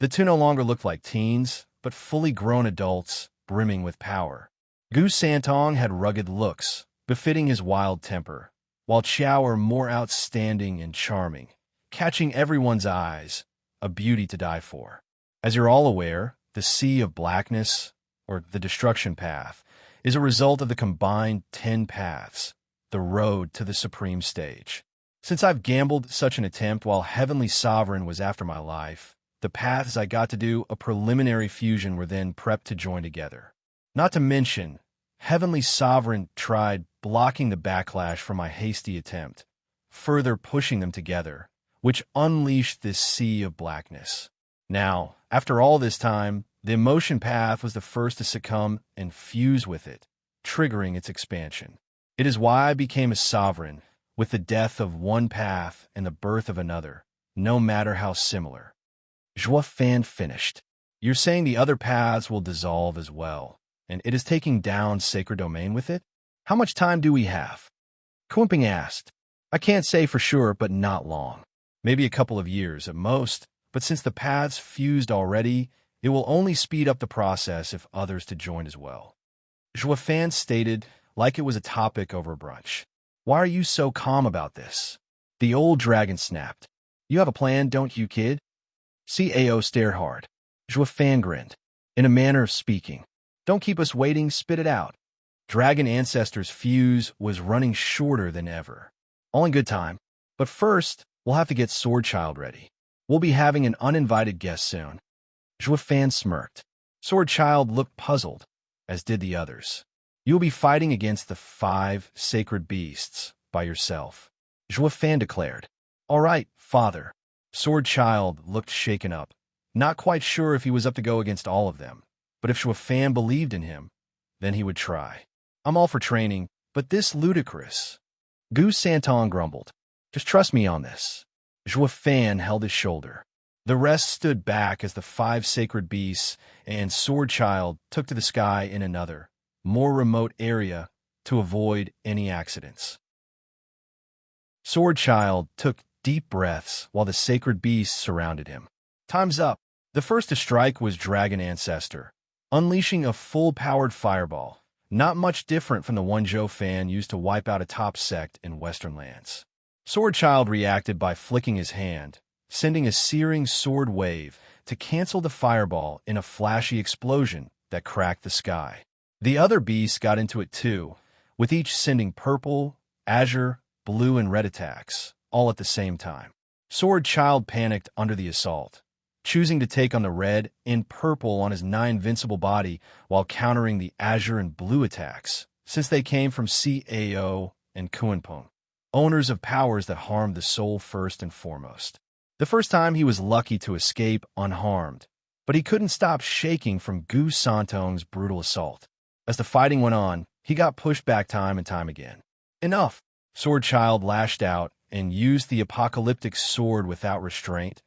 [SPEAKER 1] The 2 no longer looked like teens, but fully grown adults, brimming with power. Gu Santong had rugged looks, befitting his wild temper, while Qiao were more outstanding and charming, catching everyone's eyes, a beauty to die for. As you're all aware, the Sea of Blackness, or the Destruction Path, is a result of the combined 10 paths, the road to the Supreme Stage. Since I've gambled such an attempt while Heavenly Sovereign was after my life, the paths I got to do a preliminary fusion were then prepped to join together. Not to mention, Heavenly Sovereign tried blocking the backlash from my hasty attempt, further pushing them together, which unleashed this Sea of Blackness. Now, after all this time, the emotion path was the first to succumb and fuse with it, triggering its expansion. It is why I became a sovereign, with the death of one path and the birth of another, no matter how similar. Fan finished. You're saying the other paths will dissolve as well, and it is taking down Sacred Domain with it? How much time do we have? Peng asked. I can't say for sure, but not long. Maybe a couple of years at most, but since the paths fused already, it will only speed up the process if others to join as well. Fan stated, like it was a topic over brunch. Why are you so calm about this? The old dragon snapped. You have a plan, don't you, kid? CAO stared hard. Fan grinned. In a manner of speaking. Don't keep us waiting, spit it out. Dragon Ancestors fuse was running shorter than ever. All in good time. But first, we'll have to get Sword Child ready. We'll be having an uninvited guest soon. Fan smirked. Sword Child looked puzzled, as did the others. You'll be fighting against the 5 sacred beasts by yourself. Fan declared. All right, father. Sword Child looked shaken up, not quite sure if he was up to go against all of them, but if Fan believed in him, then he would try. I'm all for training, but this ludicrous. Gu Santong grumbled. Just trust me on this. Fan held his shoulder. The rest stood back as the 5 sacred beasts and Sword Child took to the sky in another, more remote area to avoid any accidents. Sword Child took deep breaths while the sacred beasts surrounded him. Time's up. The first to strike was Dragon Ancestor, unleashing a full-powered fireball, not much different from the one Fan used to wipe out a top sect in Western lands. Sword Child reacted by flicking his hand, sending a searing sword wave to cancel the fireball in a flashy explosion that cracked the sky. The other beasts got into it too, with each sending purple, azure, blue, and red attacks, all at the same time. Sword Child panicked under the assault, choosing to take on the red and purple on his 9 invincible body while countering the azure and blue attacks, since they came from Cao and Kuanpong, owners of powers that harmed the soul first and foremost. The first time he was lucky to escape unharmed, but he couldn't stop shaking from Gu Santong's brutal assault. As the fighting went on, he got pushed back time and time again. Enough! Sword Child lashed out and used the apocalyptic sword without restraint,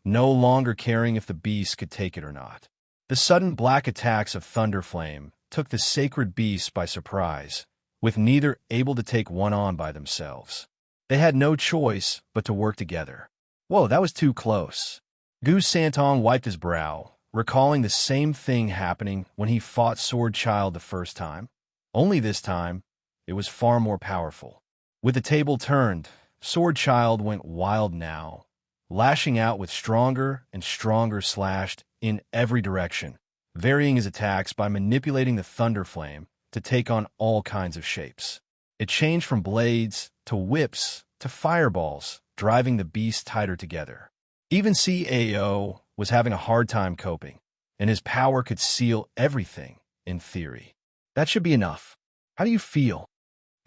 [SPEAKER 1] no longer caring if the beast could take it or not. The sudden black attacks of Thunderflame took the sacred beasts by surprise, with neither able to take one on by themselves. They had no choice but to work together. Whoa, that was too close. Gu Santong wiped his brow, recalling the same thing happening when he fought Sword Child the first time. Only this time, it was far more powerful. With the table turned, Sword Child went wild now, lashing out with stronger and stronger slashed in every direction, varying his attacks by manipulating the Thunder Flame to take on all kinds of shapes. It changed from blades to whips to fireballs, driving the beast tighter together. Even Cao was having a hard time coping, and his power could seal everything, in theory. That should be enough. How do you feel?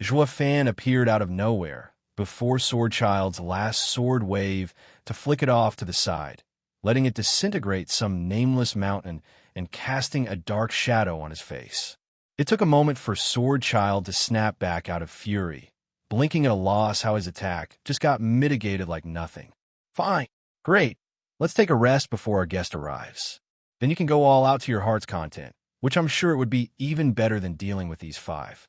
[SPEAKER 1] Zhua Fan appeared out of nowhere, before Sword Child's last sword wave to flick it off to the side, letting it disintegrate some nameless mountain and casting a dark shadow on his face. It took a moment for Sword Child to snap back out of fury, blinking at a loss how his attack just got mitigated like nothing. Fine. Great. Let's take a rest before our guest arrives. Then you can go all out to your heart's content, which I'm sure it would be even better than dealing with these 5.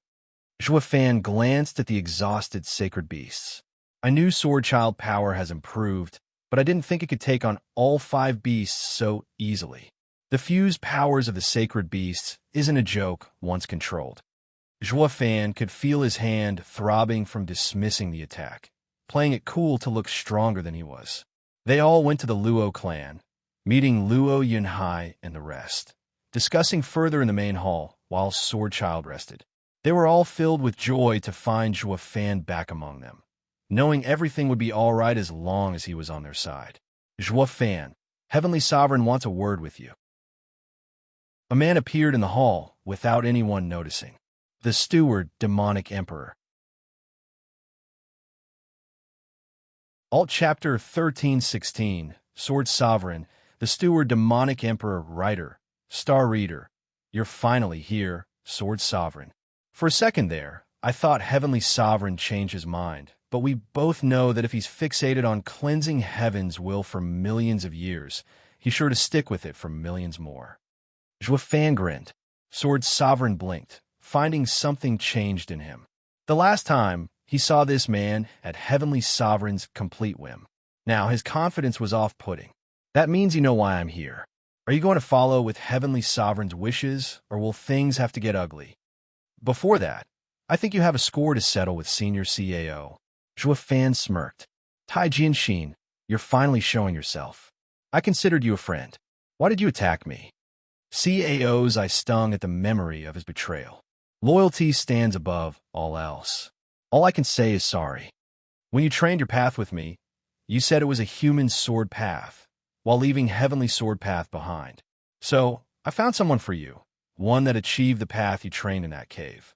[SPEAKER 1] Zhua Fan glanced at the exhausted sacred beasts. I knew Sword Child power has improved, but I didn't think it could take on all 5 beasts so easily. The fused powers of the sacred beasts isn't a joke once controlled. Zhua Fan could feel his hand throbbing from dismissing the attack, playing it cool to look stronger than he was. They all went to the Luo clan, meeting Luo Yunhai and the rest, discussing further in the main hall while Sword Child rested. They were all filled with joy to find Zhua Fan back among them, knowing everything would be all right as long as he was on their side. Zhua Fan, Heavenly Sovereign wants a word with you. A man appeared in the hall without anyone noticing. The steward, demonic emperor. Alt Chapter 1316, Sword Sovereign, the steward, demonic emperor, writer, star reader. You're finally here, Sword Sovereign. For a second there, I thought Heavenly Sovereign changed his mind, but we both know that if he's fixated on cleansing Heaven's will for millions of years, he's sure to stick with it for millions more. Zhua Fan grinned. Sword Sovereign blinked, finding something changed in him. The last time, he saw this man at Heavenly Sovereign's complete whim. Now, his confidence was off-putting. That means you know why I'm here. Are you going to follow with Heavenly Sovereign's wishes, or will things have to get ugly? Before that, I think you have a score to settle with Senior Cao. Zhua Fan smirked. Tai Jinshin, you're finally showing yourself. I considered you a friend. Why did you attack me? Cao's I stung at the memory of his betrayal. Loyalty stands above all else. All I can say is sorry. When you trained your path with me, you said it was a human sword path, while leaving Heavenly Sword Path behind. So, I found someone for you, one that achieved the path you trained in that cave.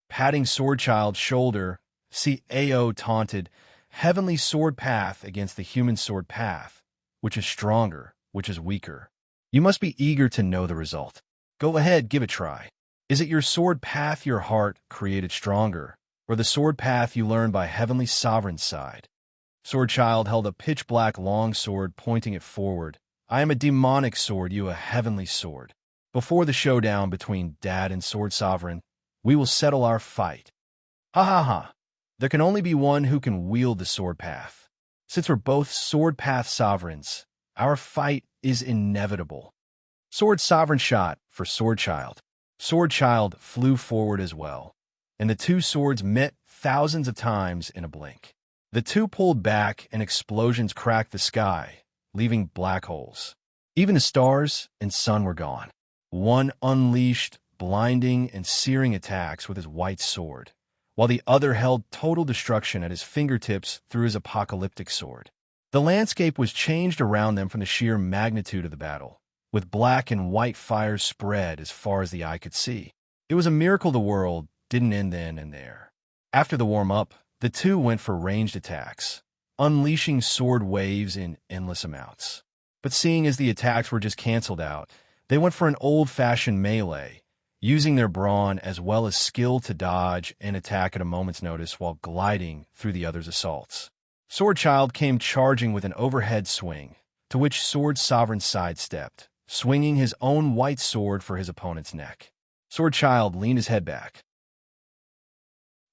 [SPEAKER 1] Patting Sword Child's shoulder, Cao taunted, Heavenly Sword Path against the human sword path, which is stronger, which is weaker. You must be eager to know the result. Go ahead, give it a try. Is it your sword path your heart created stronger, or the sword path you learned by Heavenly Sovereign's side? Sword Child held a pitch-black long sword, pointing it forward. I am a demonic sword, you a heavenly sword. Before the showdown between Dad and Sword Sovereign, we will settle our fight. Ha ha ha. There can only be one who can wield the sword path. Since we're both sword path sovereigns, our fight is inevitable. Sword Sovereign shot for Sword Child. Sword Child flew forward as well, and the two swords met thousands of times in a blink. The two pulled back and explosions cracked the sky, leaving black holes. Even the stars and sun were gone. One unleashed blinding and searing attacks with his white sword, while the other held total destruction at his fingertips through his apocalyptic sword. The landscape was changed around them from the sheer magnitude of the battle, with black and white fires spread as far as the eye could see. It was a miracle the world didn't end then and there. After the warm-up, the two went for ranged attacks, unleashing sword waves in endless amounts. But seeing as the attacks were just canceled out, they went for an old-fashioned melee, using their brawn as well as skill to dodge and attack at a moment's notice while gliding through the other's assaults. Sword Child came charging with an overhead swing, to which Sword Sovereign sidestepped, swinging his own white sword for his opponent's neck. Sword Child leaned his head back.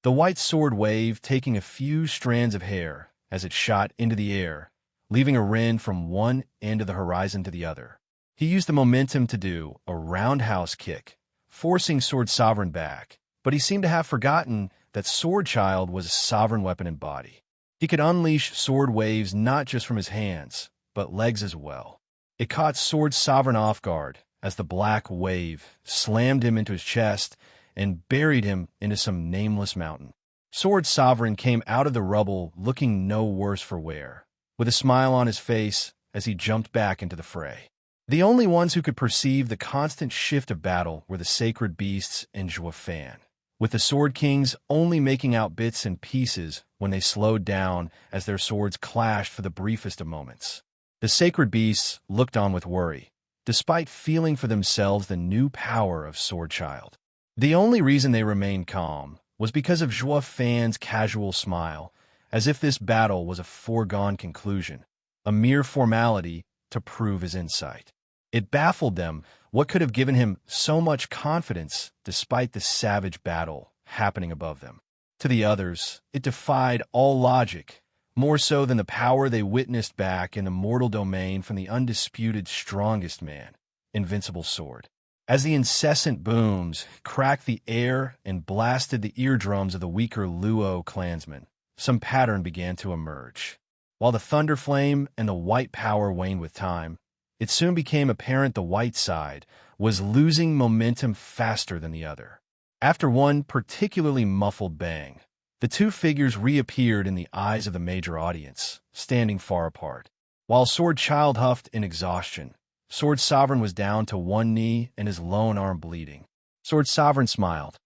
[SPEAKER 1] The white sword wave taking a few strands of hair as it shot into the air, leaving a rend from one end of the horizon to the other. He used the momentum to do a roundhouse kick, forcing Sword Sovereign back, but he seemed to have forgotten that Sword Child was a sovereign weapon in body. He could unleash sword waves not just from his hands, but legs as well. It caught Sword Sovereign off guard as the black wave slammed him into his chest and buried him into some nameless mountain. Sword Sovereign came out of the rubble looking no worse for wear, with a smile on his face as he jumped back into the fray. The only ones who could perceive the constant shift of battle were the sacred beasts and Zhuo, with the Sword Kings only making out bits and pieces when they slowed down as their swords clashed for the briefest of moments. The sacred beasts looked on with worry, despite feeling for themselves the new power of Sword Child. The only reason they remained calm was because of Zhuo casual smile, as if this battle was a foregone conclusion, a mere formality to prove his insight. It baffled them what could have given him so much confidence despite the savage battle happening above them. To the others, it defied all logic, more so than the power they witnessed back in the mortal domain from the undisputed strongest man, Invincible Sword. As the incessant booms cracked the air and blasted the eardrums of the weaker Luo clansmen, some pattern began to emerge. While the thunder flame and the white power waned with time, it soon became apparent the white side was losing momentum faster than the other. After one particularly muffled bang, the two figures reappeared in the eyes of the major audience, standing far apart. While Sword Child huffed in exhaustion, Sword Sovereign was down to one knee and his lone arm bleeding. Sword Sovereign smiled.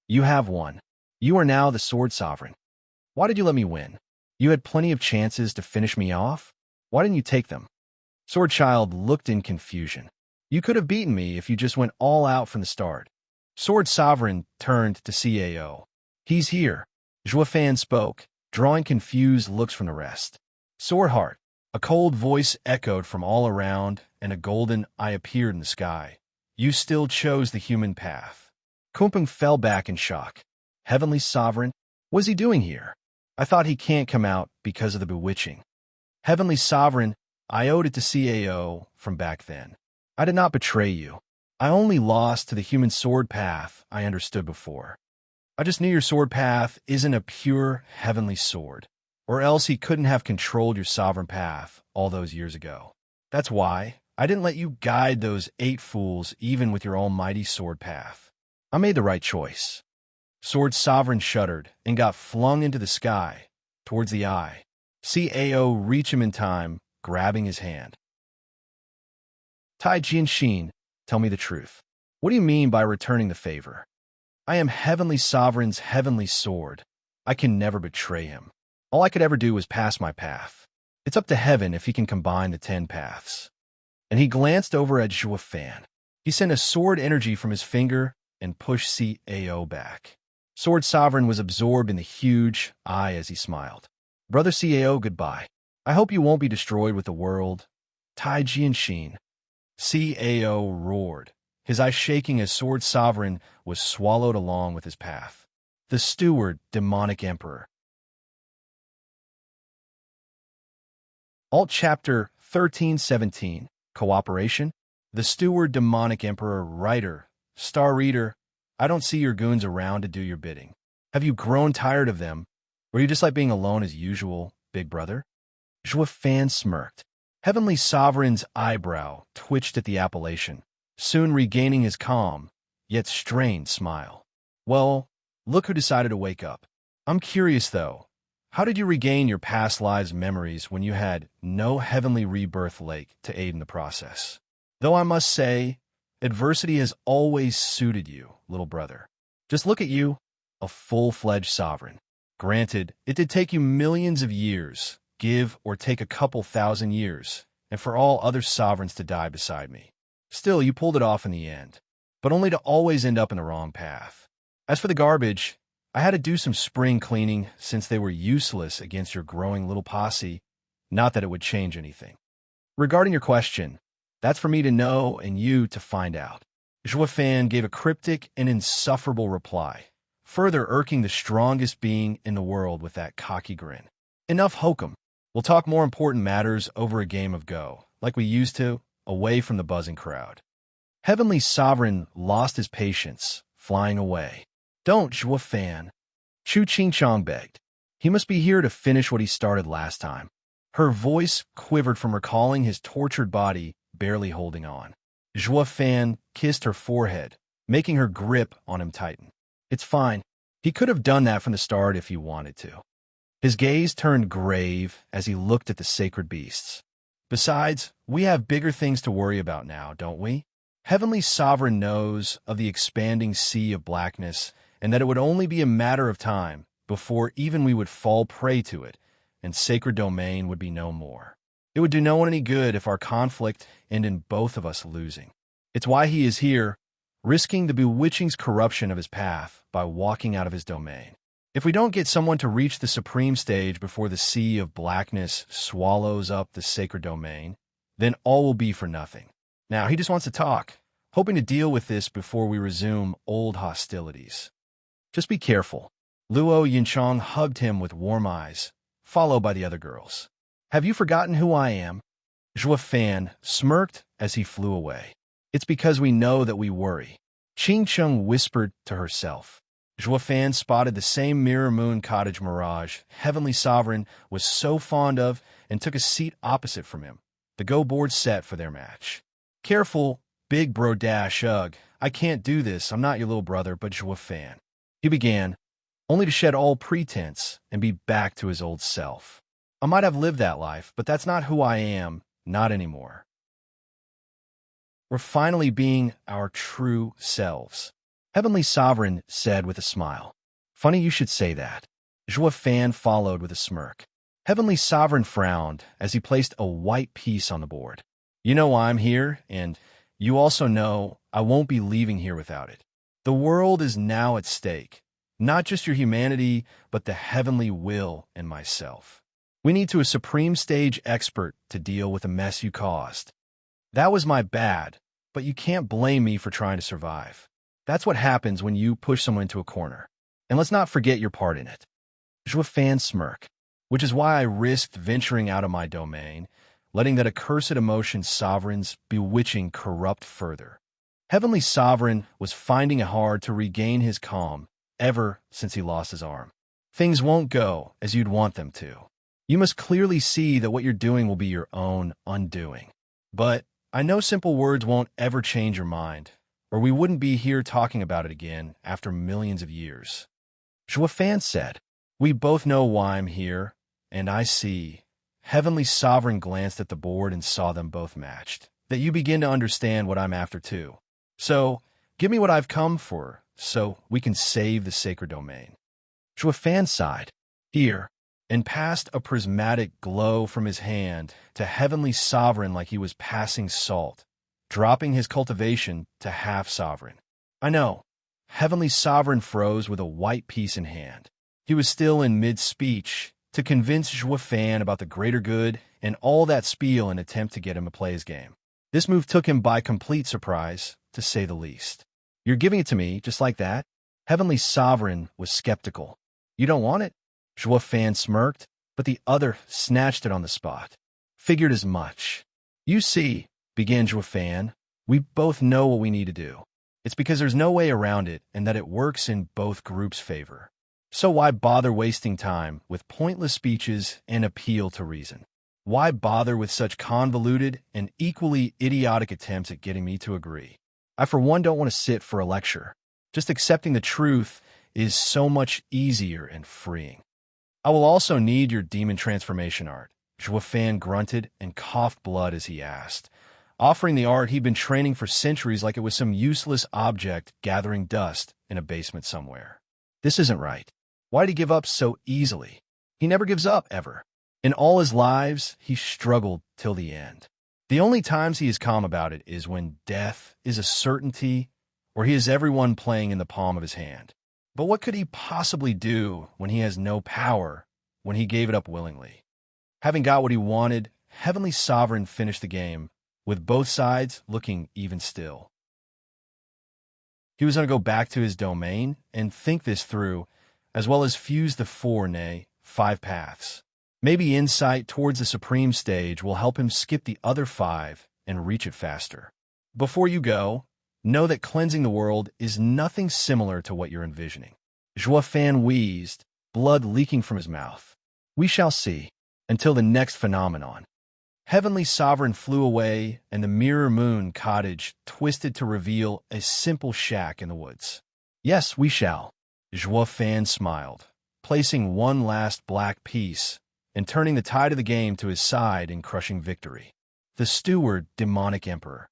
[SPEAKER 1] "You have won. You are now the Sword Sovereign. Why did you let me win? You had plenty of chances to finish me off. Why didn't you take them?" Sword Child looked in confusion. "You could have beaten me if you just went all out from the start." Sword Sovereign turned to CAO. "He's here." Zhuo spoke, drawing confused looks from the rest. "Sword Heart." A cold voice echoed from all around, and a golden eye appeared in the sky. "You still chose the human path." Kumpung fell back in shock. "Heavenly Sovereign? What is he doing here? I thought he can't come out because of the bewitching." "Heavenly Sovereign, I owed it to CAO from back then. I did not betray you. I only lost to the human sword path I understood before. I just knew your sword path isn't a pure heavenly sword, or else he couldn't have controlled your sovereign path all those years ago. That's why I didn't let you guide those 8 fools even with your almighty sword path. I made the right choice." Sword Sovereign shuddered and got flung into the sky, towards the eye. CAO reached him in time, grabbing his hand. "Tai Jianxin, tell me the truth. What do you mean by returning the favor? I am Heavenly Sovereign's heavenly sword. I can never betray him. All I could ever do was pass my path. It's up to heaven if he can combine the 10 paths." And he glanced over at Zhuo. He sent a sword energy from his finger and pushed CAO back. Sword Sovereign was absorbed in the huge eye as he smiled. "Brother CAO, goodbye. I hope you won't be destroyed with the world. Tai Jianxin." CAO roared, his eyes shaking as Sword Sovereign was swallowed along with his path. The Steward, Demonic Emperor. Alt Chapter 1317, Cooperation. The Steward, Demonic Emperor. Writer, Star Reader. I don't see your goons around to do your bidding. Have you grown tired of them? Or you just like being alone as usual, big brother? Zhuo smirked. Heavenly Sovereign's eyebrow twitched at the appellation, soon regaining his calm, yet strained smile. "Well, look who decided to wake up. I'm curious, though. How did you regain your past lives' memories when you had no heavenly rebirth lake to aid in the process? Though I must say, adversity has always suited you, little brother. Just look at you, a full-fledged sovereign. Granted, it did take you millions of years, give or take a couple thousand years, and for all other sovereigns to die beside me. Still, you pulled it off in the end, but only to always end up in the wrong path. As for the garbage, I had to do some spring cleaning since they were useless against your growing little posse, not that it would change anything. Regarding your question, that's for me to know and you to find out. Fan gave a cryptic and insufferable reply, further irking the strongest being in the world with that cocky grin. Enough hokum. We'll talk more important matters over a game of Go, like we used to, away from the buzzing crowd. Heavenly Sovereign lost his patience, flying away. Don't, Fan. Chu Ching-chong begged. He must be here to finish what he started last time. Her voice quivered from recalling his tortured body, barely holding on. Fan kissed her forehead, making her grip on him tighten. It's fine. He could have done that from the start if he wanted to. His gaze turned grave as he looked at the sacred beasts. Besides, we have bigger things to worry about now, don't we? Heavenly Sovereign knows of the expanding sea of blackness and that it would only be a matter of time before even we would fall prey to it, and sacred domain would be no more. It would do no one any good if our conflict ended in both of us losing. It's why he is here, risking the bewitching's corruption of his path by walking out of his domain. If we don't get someone to reach the supreme stage before the sea of blackness swallows up the sacred domain, then all will be for nothing. Now, he just wants to talk, hoping to deal with this before we resume old hostilities. Just be careful. Luo Yinchong hugged him with warm eyes, followed by the other girls. Have you forgotten who I am? Fan smirked as he flew away. It's because we know that we worry. Ching Chung whispered to herself. Fan spotted the same Mirror Moon Cottage mirage Heavenly Sovereign was so fond of and took a seat opposite from him, the go board set for their match. Careful, big bro dash ugh. I can't do this. I'm not your little brother, but Fan. He began, only to shed all pretense and be back to his old self. I might have lived that life, but that's not who I am, not anymore. We're finally being our true selves, Heavenly Sovereign said with a smile. Funny you should say that. Fan followed with a smirk. Heavenly Sovereign frowned as he placed a white piece on the board. You know why I'm here, and you also know I won't be leaving here without it. The world is now at stake, not just your humanity, but the heavenly will and myself. We need a supreme stage expert to deal with the mess you caused. That was my bad, but you can't blame me for trying to survive. That's what happens when you push someone into a corner. And let's not forget your part in it. Fan smirked, which is why I risked venturing out of my domain, letting that accursed emotion Sovereign's bewitching corrupt further. Heavenly Sovereign was finding it hard to regain his calm ever since he lost his arm. Things won't go as you'd want them to. You must clearly see that what you're doing will be your own undoing. But I know simple words won't ever change your mind, or we wouldn't be here talking about it again after millions of years. Fan said, we both know why I'm here, and I see. Heavenly Sovereign glanced at the board and saw them both matched, that you begin to understand what I'm after too. So, give me what I've come for, so we can save the sacred domain. Fan sighed. Here, and passed a prismatic glow from his hand to Heavenly Sovereign like he was passing salt, dropping his cultivation to half sovereign. I know. Heavenly Sovereign froze with a white piece in hand. He was still in mid-speech to convince Fan about the greater good and all that spiel in an attempt to get him to play his game. This move took him by complete surprise, to say the least. You're giving it to me, just like that? Heavenly Sovereign was skeptical. You don't want it? Fan smirked, but the other snatched it on the spot. Figured as much. You see, began Fan, we both know what we need to do. It's because there's no way around it and that it works in both groups' favor. So why bother wasting time with pointless speeches and appeal to reason? Why bother with such convoluted and equally idiotic attempts at getting me to agree? I, for one, don't want to sit for a lecture. Just accepting the truth is so much easier and freeing. I will also need your demon transformation art. Fan grunted and coughed blood as he asked, offering the art he'd been training for centuries like it was some useless object gathering dust in a basement somewhere. This isn't right. Why'd he give up so easily? He never gives up, ever. In all his lives, he struggled till the end. The only times he is calm about it is when death is a certainty or he has everyone playing in the palm of his hand. But what could he possibly do when he has no power, when he gave it up willingly? Having got what he wanted, Heavenly Sovereign finished the game, with both sides looking even still. He was going to go back to his domain and think this through, as well as fuse the 5 paths. Maybe insight towards the supreme stage will help him skip the other 5 and reach it faster. Before you go, know that cleansing the world is nothing similar to what you're envisioning. Fan wheezed, blood leaking from his mouth. We shall see. Until the next phenomenon. Heavenly Sovereign flew away, and the Mirror Moon cottage twisted to reveal a simple shack in the woods. Yes, we shall. Fan smiled, placing one last black piece and turning the tide of the game to his side in crushing victory. The Steward, Demonic Emperor.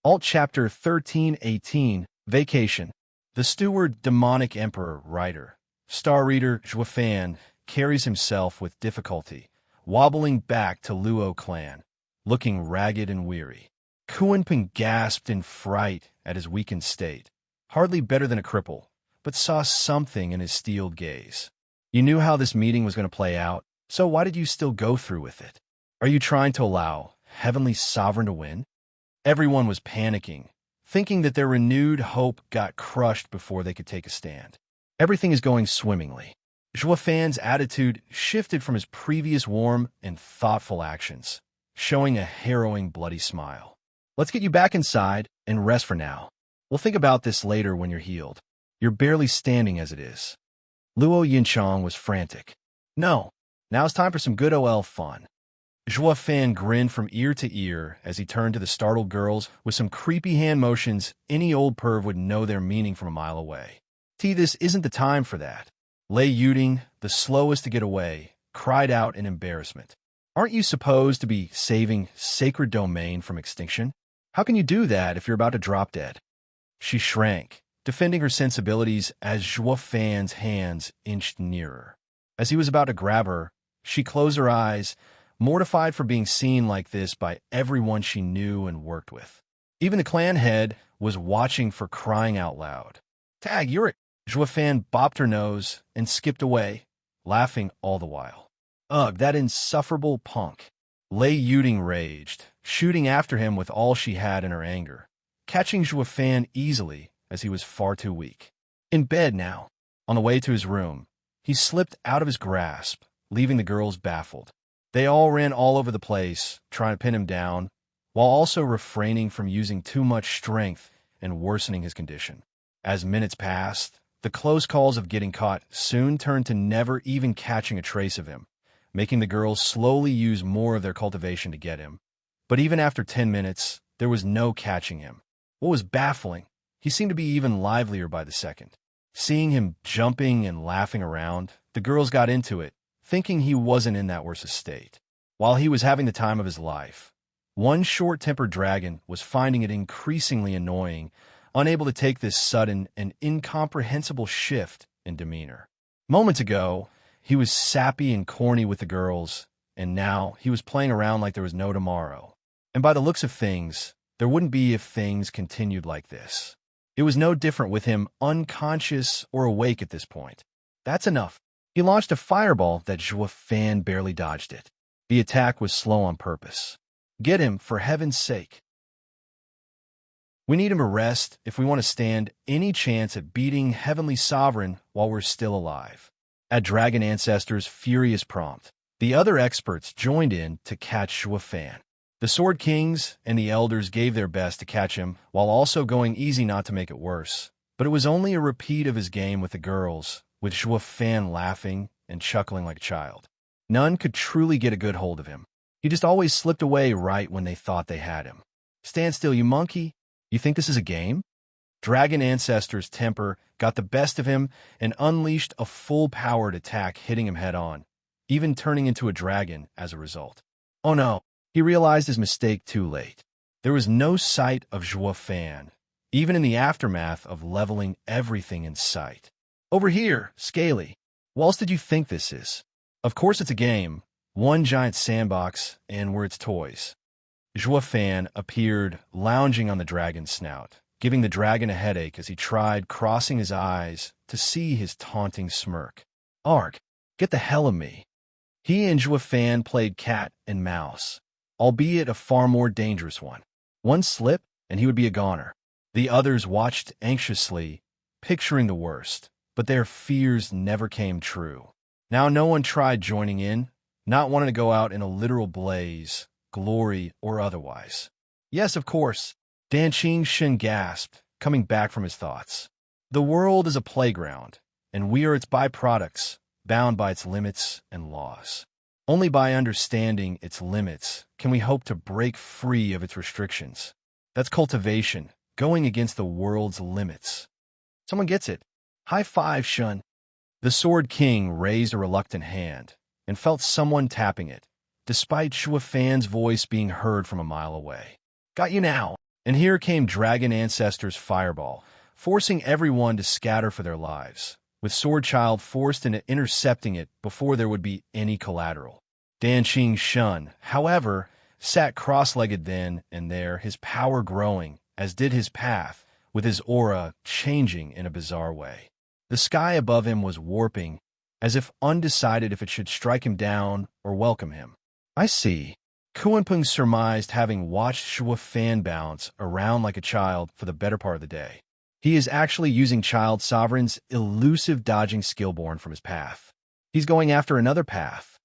[SPEAKER 1] Alt Chapter 1318, Vacation. The Steward, Demonic Emperor, Writer. Star Reader Fan carries himself with difficulty, wobbling back to Luo clan, looking ragged and weary. Kuanping gasped in fright at his weakened state, hardly better than a cripple, but saw something in his steeled gaze. You knew how this meeting was going to play out, so why did you still go through with it? Are you trying to allow Heavenly Sovereign to win? Everyone was panicking, thinking that their renewed hope got crushed before they could take a stand. Everything is going swimmingly. Fan's attitude shifted from his previous warm and thoughtful actions, showing a harrowing bloody smile. Let's get you back inside and rest for now. We'll think about this later when you're healed. You're barely standing as it is. Luo Yinchang was frantic. No, now it's time for some good OL fun. Fan grinned from ear to ear as he turned to the startled girls with some creepy hand motions any old perv would know their meaning from a mile away. This isn't the time for that. Lei Yuding, the slowest to get away, cried out in embarrassment. Aren't you supposed to be saving sacred domain from extinction? How can you do that if you're about to drop dead? She shrank, defending her sensibilities as Fan's hands inched nearer. As he was about to grab her, she closed her eyes, mortified for being seen like this by everyone she knew and worked with. Even the clan head was watching for crying out loud. Tag, you're it. Fan bopped her nose and skipped away, laughing all the while. Ugh, that insufferable punk. Lei Yuding raged, shooting after him with all she had in her anger, catching Fan easily as he was far too weak. In bed now, on the way to his room, he slipped out of his grasp, leaving the girls baffled. They all ran all over the place, trying to pin him down, while also refraining from using too much strength and worsening his condition. As minutes passed, the close calls of getting caught soon turned to never even catching a trace of him, making the girls slowly use more of their cultivation to get him. But even after 10 minutes, there was no catching him. What was baffling, he seemed to be even livelier by the second. Seeing him jumping and laughing around, the girls got into it, thinking he wasn't in that worse a state. While he was having the time of his life, one short-tempered dragon was finding it increasingly annoying, unable to take this sudden and incomprehensible shift in demeanor. Moments ago, he was sappy and corny with the girls, and now he was playing around like there was no tomorrow. And by the looks of things, there wouldn't be if things continued like this. It was no different with him unconscious or awake at this point. That's enough. He launched a fireball that Fan barely dodged it. The attack was slow on purpose. Get him, for heaven's sake. We need him to rest if we want to stand any chance at beating Heavenly Sovereign while we're still alive. At Dragon Ancestor's furious prompt, the other experts joined in to catch Fan. The Sword Kings and the Elders gave their best to catch him while also going easy not to make it worse. But it was only a repeat of his game with the girls, with Fan laughing and chuckling like a child. None could truly get a good hold of him. He just always slipped away right when they thought they had him. Stand still, you monkey. You think this is a game? Dragon Ancestor's temper got the best of him and unleashed a full-powered attack, hitting him head-on, even turning into a dragon as a result. Oh no, he realized his mistake too late. There was no sight of Zhuo Fan, even in the aftermath of leveling everything in sight. Over here, Scaly. What else did you think this is? Of course it's a game, one giant sandbox, and we're its toys. Zhuo Fan appeared lounging on the dragon's snout, giving the dragon a headache as he tried crossing his eyes to see his taunting smirk. Arg, get the hell of me. He and Zhuo Fan played cat and mouse, albeit a far more dangerous one. One slip, and he would be a goner. The others watched anxiously, picturing the worst, but their fears never came true. Now no one tried joining in, not wanting to go out in a literal blaze, glory or otherwise. Yes, of course, Dan Shin gasped, coming back from his thoughts. The world is a playground, and we are its byproducts, bound by its limits and laws. Only by understanding its limits can we hope to break free of its restrictions. That's cultivation, going against the world's limits. Someone gets it. High five, Shun. The Sword King raised a reluctant hand and felt someone tapping it, despite Zhuo Fan's voice being heard from a mile away. Got you now. And here came Dragon Ancestor's fireball, forcing everyone to scatter for their lives, with Sword Child forced into intercepting it before there would be any collateral. Dan Shun, however, sat cross-legged then and there, his power growing, as did his path, with his aura changing in a bizarre way. The sky above him was warping, as if undecided if it should strike him down or welcome him. I see. Kuanpeng surmised, having watched Zhuo Fan bounce around like a child for the better part of the day. He is actually using Child Sovereign's elusive dodging skill born from his path. He's going after another path.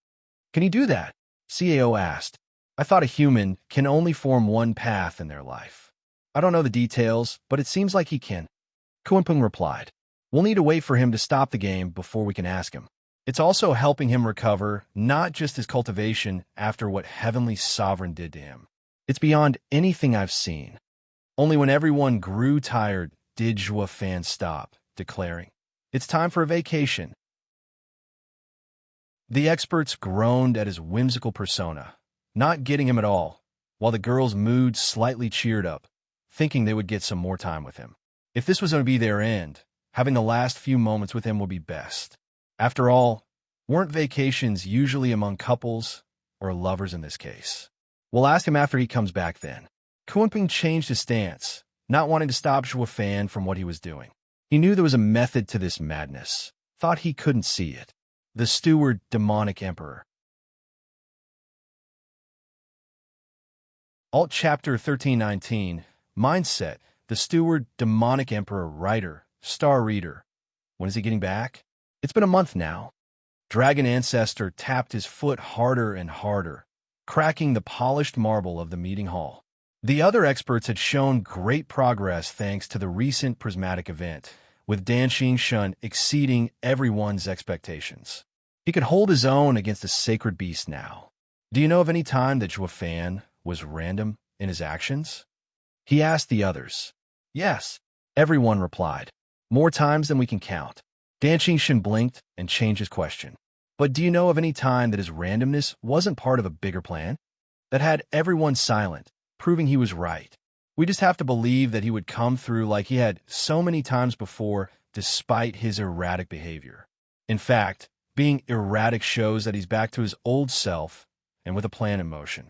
[SPEAKER 1] Can he do that? CAO asked. I thought a human can only form one path in their life. I don't know the details, but it seems like he can. Kuanpeng replied. We'll need to wait for him to stop the game before we can ask him. It's also helping him recover not just his cultivation after what Heavenly Sovereign did to him. It's beyond anything I've seen. Only when everyone grew tired did Zhuo Fan stop, declaring, It's time for a vacation. The experts groaned at his whimsical persona, not getting him at all, while the girls' mood slightly cheered up, thinking they would get some more time with him. If this was going to be their end, having the last few moments with him would be best. After all, weren't vacations usually among couples, or lovers in this case? We'll ask him after he comes back then. Kuanping changed his stance, not wanting to stop Zhuo Fan from what he was doing. He knew there was a method to this madness, thought he couldn't see it. The Steward Demonic Emperor. Alt Chapter 1319, Mindset, the Steward Demonic Emperor Writer, Star Reader. When is he getting back? It's been a month now. Dragon Ancestor tapped his foot harder and harder, cracking the polished marble of the meeting hall. The other experts had shown great progress thanks to the recent prismatic event, with Dan Shun exceeding everyone's expectations. He could hold his own against the sacred beast now. Do you know of any time that Zhuo Fan was random in his actions? He asked the others. Yes, everyone replied. More times than we can count. Dan Shun blinked and changed his question. But do you know of any time that his randomness wasn't part of a bigger plan? That had everyone silent, proving he was right. We just have to believe that he would come through like he had so many times before, despite his erratic behavior. In fact, being erratic shows that he's back to his old self and with a plan in motion.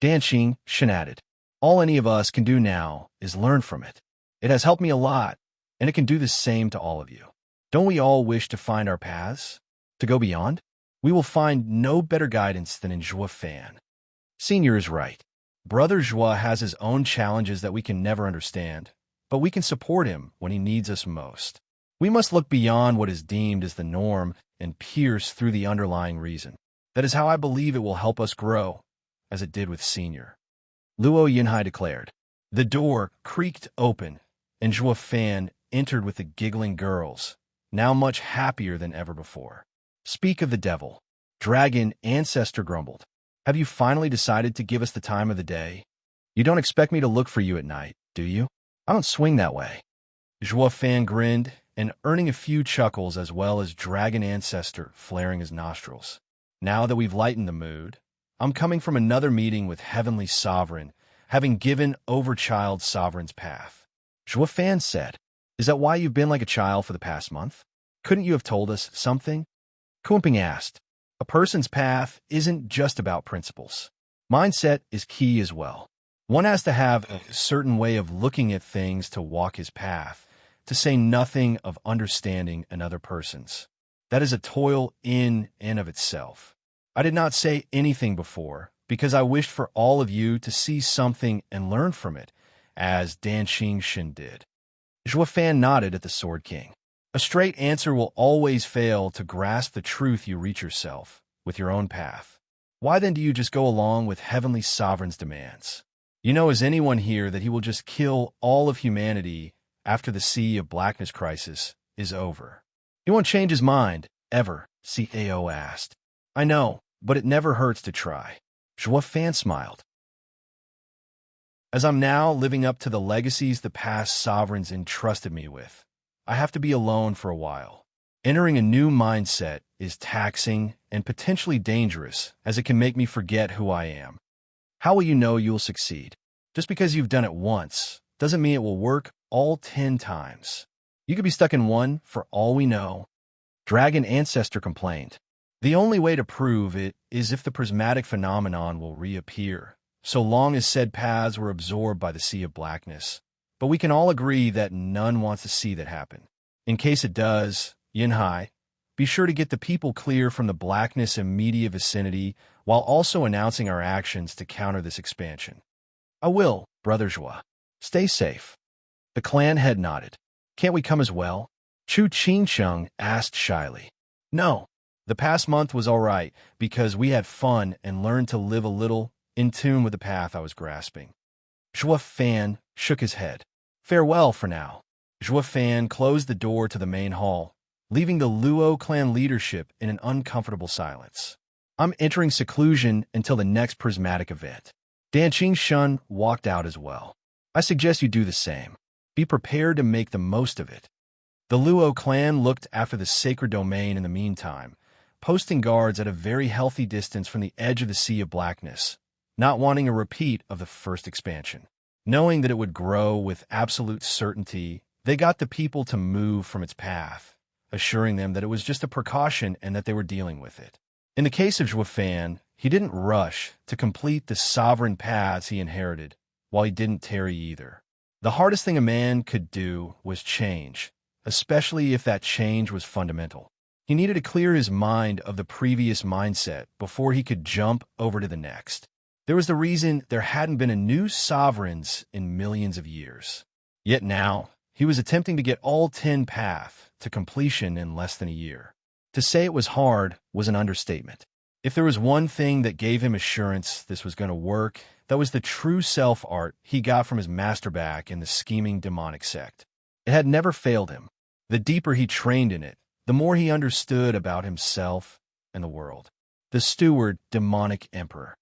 [SPEAKER 1] Dan Shun added, all any of us can do now is learn from it. It has helped me a lot, and it can do the same to all of you. Don't we all wish to find our paths? To go beyond? We will find no better guidance than in Zhuo Fan. Senior is right. Brother Zhuo has his own challenges that we can never understand, but we can support him when he needs us most. We must look beyond what is deemed as the norm and pierce through the underlying reason. That is how I believe it will help us grow, as it did with Senior. Luo Yinhai declared. The door creaked open, and Zhuo Fan entered with the giggling girls, now much happier than ever before. Speak of the devil. Dragon Ancestor grumbled. Have you finally decided to give us the time of the day? You don't expect me to look for you at night, do you? I don't swing that way. Zhua Fan grinned, and earning a few chuckles as well as Dragon Ancestor flaring his nostrils. Now that we've lightened the mood, I'm coming from another meeting with Heavenly Sovereign, having given over Child Sovereign's path. Zhua Fan said, "Is that why you've been like a child for the past month? Couldn't you have told us something?" Kumping asked, "A person's path isn't just about principles. Mindset is key as well. One has to have a certain way of looking at things to walk his path, to say nothing of understanding another person's. That is a toil in and of itself. I did not say anything before, because I wished for all of you to see something and learn from it, as Dan Shin did." Zhua Fan nodded at the Sword King. "A straight answer will always fail to grasp the truth you reach yourself, with your own path. Why then do you just go along with Heavenly Sovereign's demands? You know as anyone here that he will just kill all of humanity after the Sea of Blackness crisis is over. He won't change his mind, ever," CAO asked. "I know, but it never hurts to try." Zhua Fan smiled. "As I'm now living up to the legacies the past sovereigns entrusted me with, I have to be alone for a while. Entering a new mindset is taxing and potentially dangerous, as it can make me forget who I am. How will you know you'll succeed? Just because you've done it once doesn't mean it will work all 10 times. You could be stuck in one for all we know." Dragon Ancestor complained, "The only way to prove it is if the prismatic phenomenon will reappear, so long as said paths were absorbed by the Sea of Blackness. But we can all agree that none wants to see that happen. In case it does, Yinhai, be sure to get the people clear from the blackness immediate vicinity while also announcing our actions to counter this expansion." "I will, Brother Zhua. Stay safe." The clan head nodded. "Can't we come as well?" Chu Qingcheng asked shyly. "No. The past month was all right because we had fun and learned to live a little in tune with the path I was grasping." Zhua Fan shook his head. "Farewell for now." Zhua Fan closed the door to the main hall, leaving the Luo clan leadership in an uncomfortable silence. "I'm entering seclusion until the next prismatic event." Dan Shun walked out as well. "I suggest you do the same. Be prepared to make the most of it." The Luo clan looked after the sacred domain in the meantime, posting guards at a very healthy distance from the edge of the Sea of Blackness, not wanting a repeat of the first expansion. Knowing that it would grow with absolute certainty, they got the people to move from its path, assuring them that it was just a precaution and that they were dealing with it. In the case of Zhua Fan, he didn't rush to complete the sovereign paths he inherited, while he didn't tarry either. The hardest thing a man could do was change, especially if that change was fundamental. He needed to clear his mind of the previous mindset before he could jump over to the next. There was the reason there hadn't been a new sovereigns in millions of years. Yet now, he was attempting to get all 10 paths to completion in less than a year. To say it was hard was an understatement. If there was one thing that gave him assurance this was going to work, that was the true self-art he got from his master back in the scheming demonic sect. It had never failed him. The deeper he trained in it, the more he understood about himself and the world. The Steward Demonic Emperor.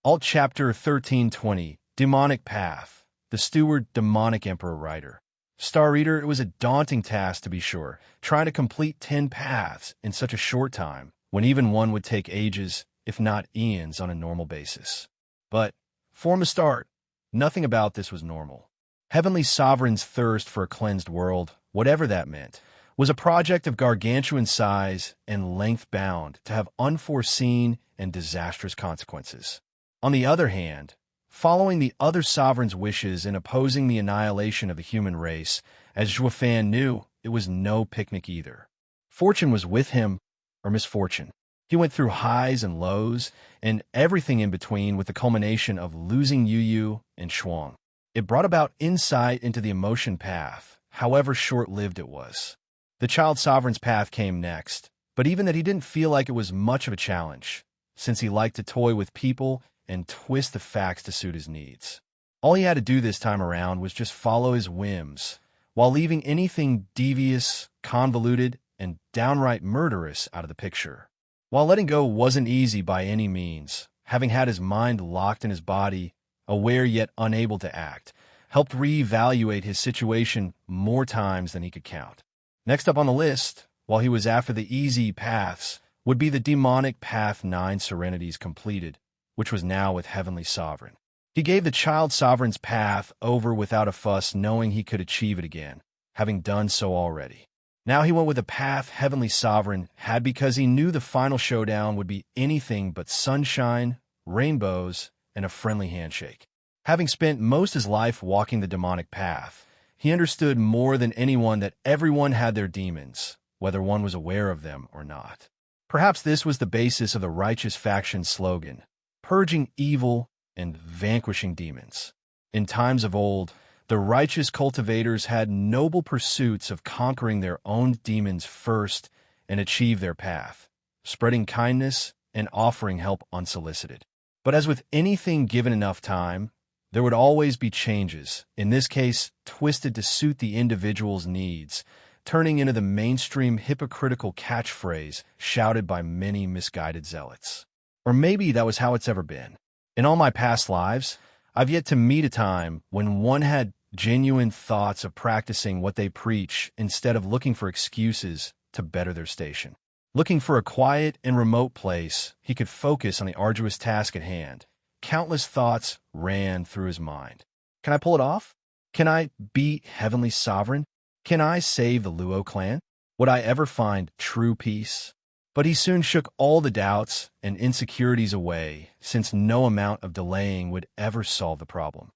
[SPEAKER 1] Alt Chapter 1320, Demonic Path, The Steward Demonic Emperor Writer. Star Reader, it was a daunting task to be sure, trying to complete 10 paths in such a short time, when even one would take ages, if not eons, on a normal basis. But, from a start, nothing about this was normal. Heavenly Sovereign's thirst for a cleansed world, whatever that meant, was a project of gargantuan size and length bound to have unforeseen and disastrous consequences. On the other hand, following the other sovereign's wishes and opposing the annihilation of the human race, as Zhua Fan knew, it was no picnic either. Fortune was with him, or misfortune. He went through highs and lows, and everything in between, with the culmination of losing Yu and Shuang. It brought about insight into the emotion path, however short-lived it was. The Child Sovereign's path came next, but even that he didn't feel like it was much of a challenge, since he liked to toy with people and twist the facts to suit his needs. All he had to do this time around was just follow his whims, while leaving anything devious, convoluted, and downright murderous out of the picture. While letting go wasn't easy by any means, having had his mind locked in his body, aware yet unable to act, helped reevaluate his situation more times than he could count. Next up on the list, while he was after the easy paths, would be the demonic path 9 serenities completed, which was now with Heavenly Sovereign. He gave the child sovereign's path over without a fuss, knowing he could achieve it again, having done so already. Now he went with a path Heavenly Sovereign had because he knew the final showdown would be anything but sunshine, rainbows, and a friendly handshake. Having spent most his life walking the demonic path, he understood more than anyone that everyone had their demons, whether one was aware of them or not. Perhaps this was the basis of the righteous faction's slogan, purging evil and vanquishing demons. In times of old, the righteous cultivators had noble pursuits of conquering their own demons first and achieve their path, spreading kindness and offering help unsolicited. But as with anything given enough time, there would always be changes, in this case twisted to suit the individual's needs, turning into the mainstream hypocritical catchphrase shouted by many misguided zealots. Or maybe that was how it's ever been. In all my past lives, I've yet to meet a time when one had genuine thoughts of practicing what they preach instead of looking for excuses to better their station. Looking for a quiet and remote place he could focus on the arduous task at hand, countless thoughts ran through his mind. Can I pull it off? Can I beat Heavenly Sovereign? Can I save the Luo clan? Would I ever find true peace? But he soon shook all the doubts and insecurities away, since no amount of delaying would ever solve the problem.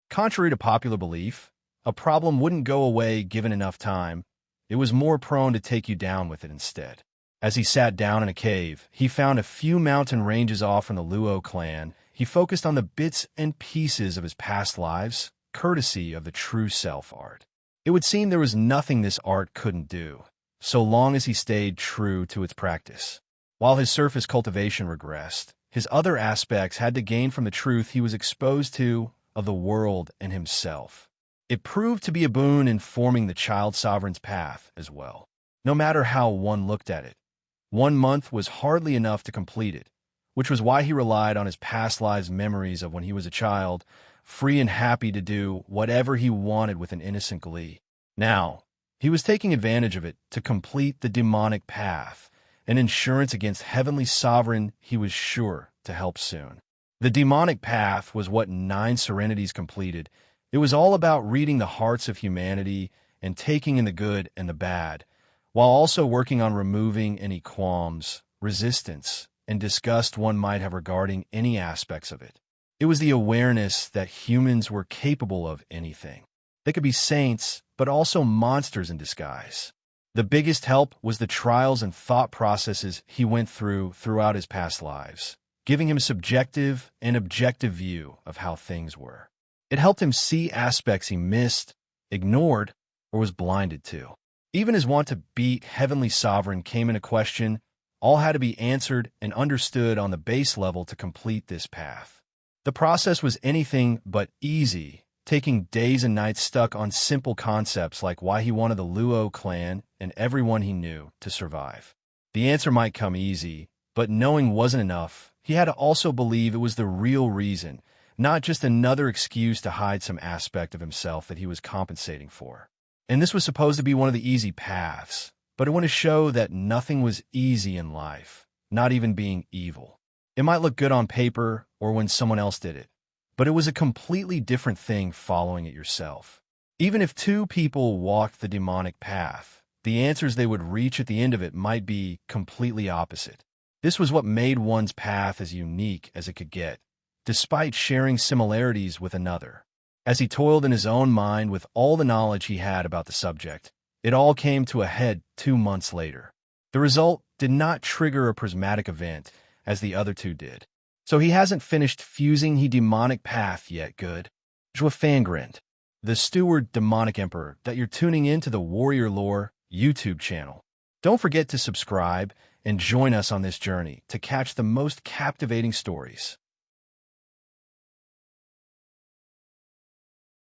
[SPEAKER 1] Contrary to popular belief, a problem wouldn't go away given enough time. It was more prone to take you down with it instead. As he sat down in a cave, he found a few mountain ranges off from the Luo clan. He focused on the bits and pieces of his past lives, courtesy of the true self art. It would seem there was nothing this art couldn't do, so long as he stayed true to its practice. While his surface cultivation regressed, his other aspects had to gain from the truth he was exposed to of the world and himself. It proved to be a boon in forming the child sovereign's path as well. No matter how one looked at it, 1 month was hardly enough to complete it, which was why he relied on his past lives' memories of when he was a child, free and happy to do whatever he wanted with an innocent glee. Now, he was taking advantage of it to complete the demonic path, an insurance against Heavenly Sovereign he was sure to help soon. The demonic path was what 9 serenities completed. It was all about reading the hearts of humanity and taking in the good and the bad, while also working on removing any qualms, resistance, and disgust one might have regarding any aspects of it. It was the awareness that humans were capable of anything. They could be saints, but also monsters in disguise. The biggest help was the trials and thought processes he went through throughout his past lives, giving him a subjective and objective view of how things were. It helped him see aspects he missed, ignored, or was blinded to. Even his want to beat Heavenly Sovereign came into question. All had to be answered and understood on the base level to complete this path. The process was anything but easy, taking days and nights stuck on simple concepts like why he wanted the Luo clan and everyone he knew to survive. The answer might come easy, but knowing wasn't enough. He had to also believe it was the real reason, not just another excuse to hide some aspect of himself that he was compensating for. And this was supposed to be one of the easy paths, but it went to show that nothing was easy in life, not even being evil. It might look good on paper or when someone else did it, but it was a completely different thing following it yourself. Even if 2 people walked the demonic path, the answers they would reach at the end of it might be completely opposite. This was what made one's path as unique as it could get, despite sharing similarities with another. As he toiled in his own mind with all the knowledge he had about the subject, it all came to a head 2 months later. The result did not trigger a prismatic event, as the other 2 did. So he hasn't finished fusing he demonic path yet, good. Joshua Fangrind, the steward demonic emperor that you're tuning into the Warrior Lore YouTube channel. Don't forget to subscribe and join us on this journey to catch the most captivating stories.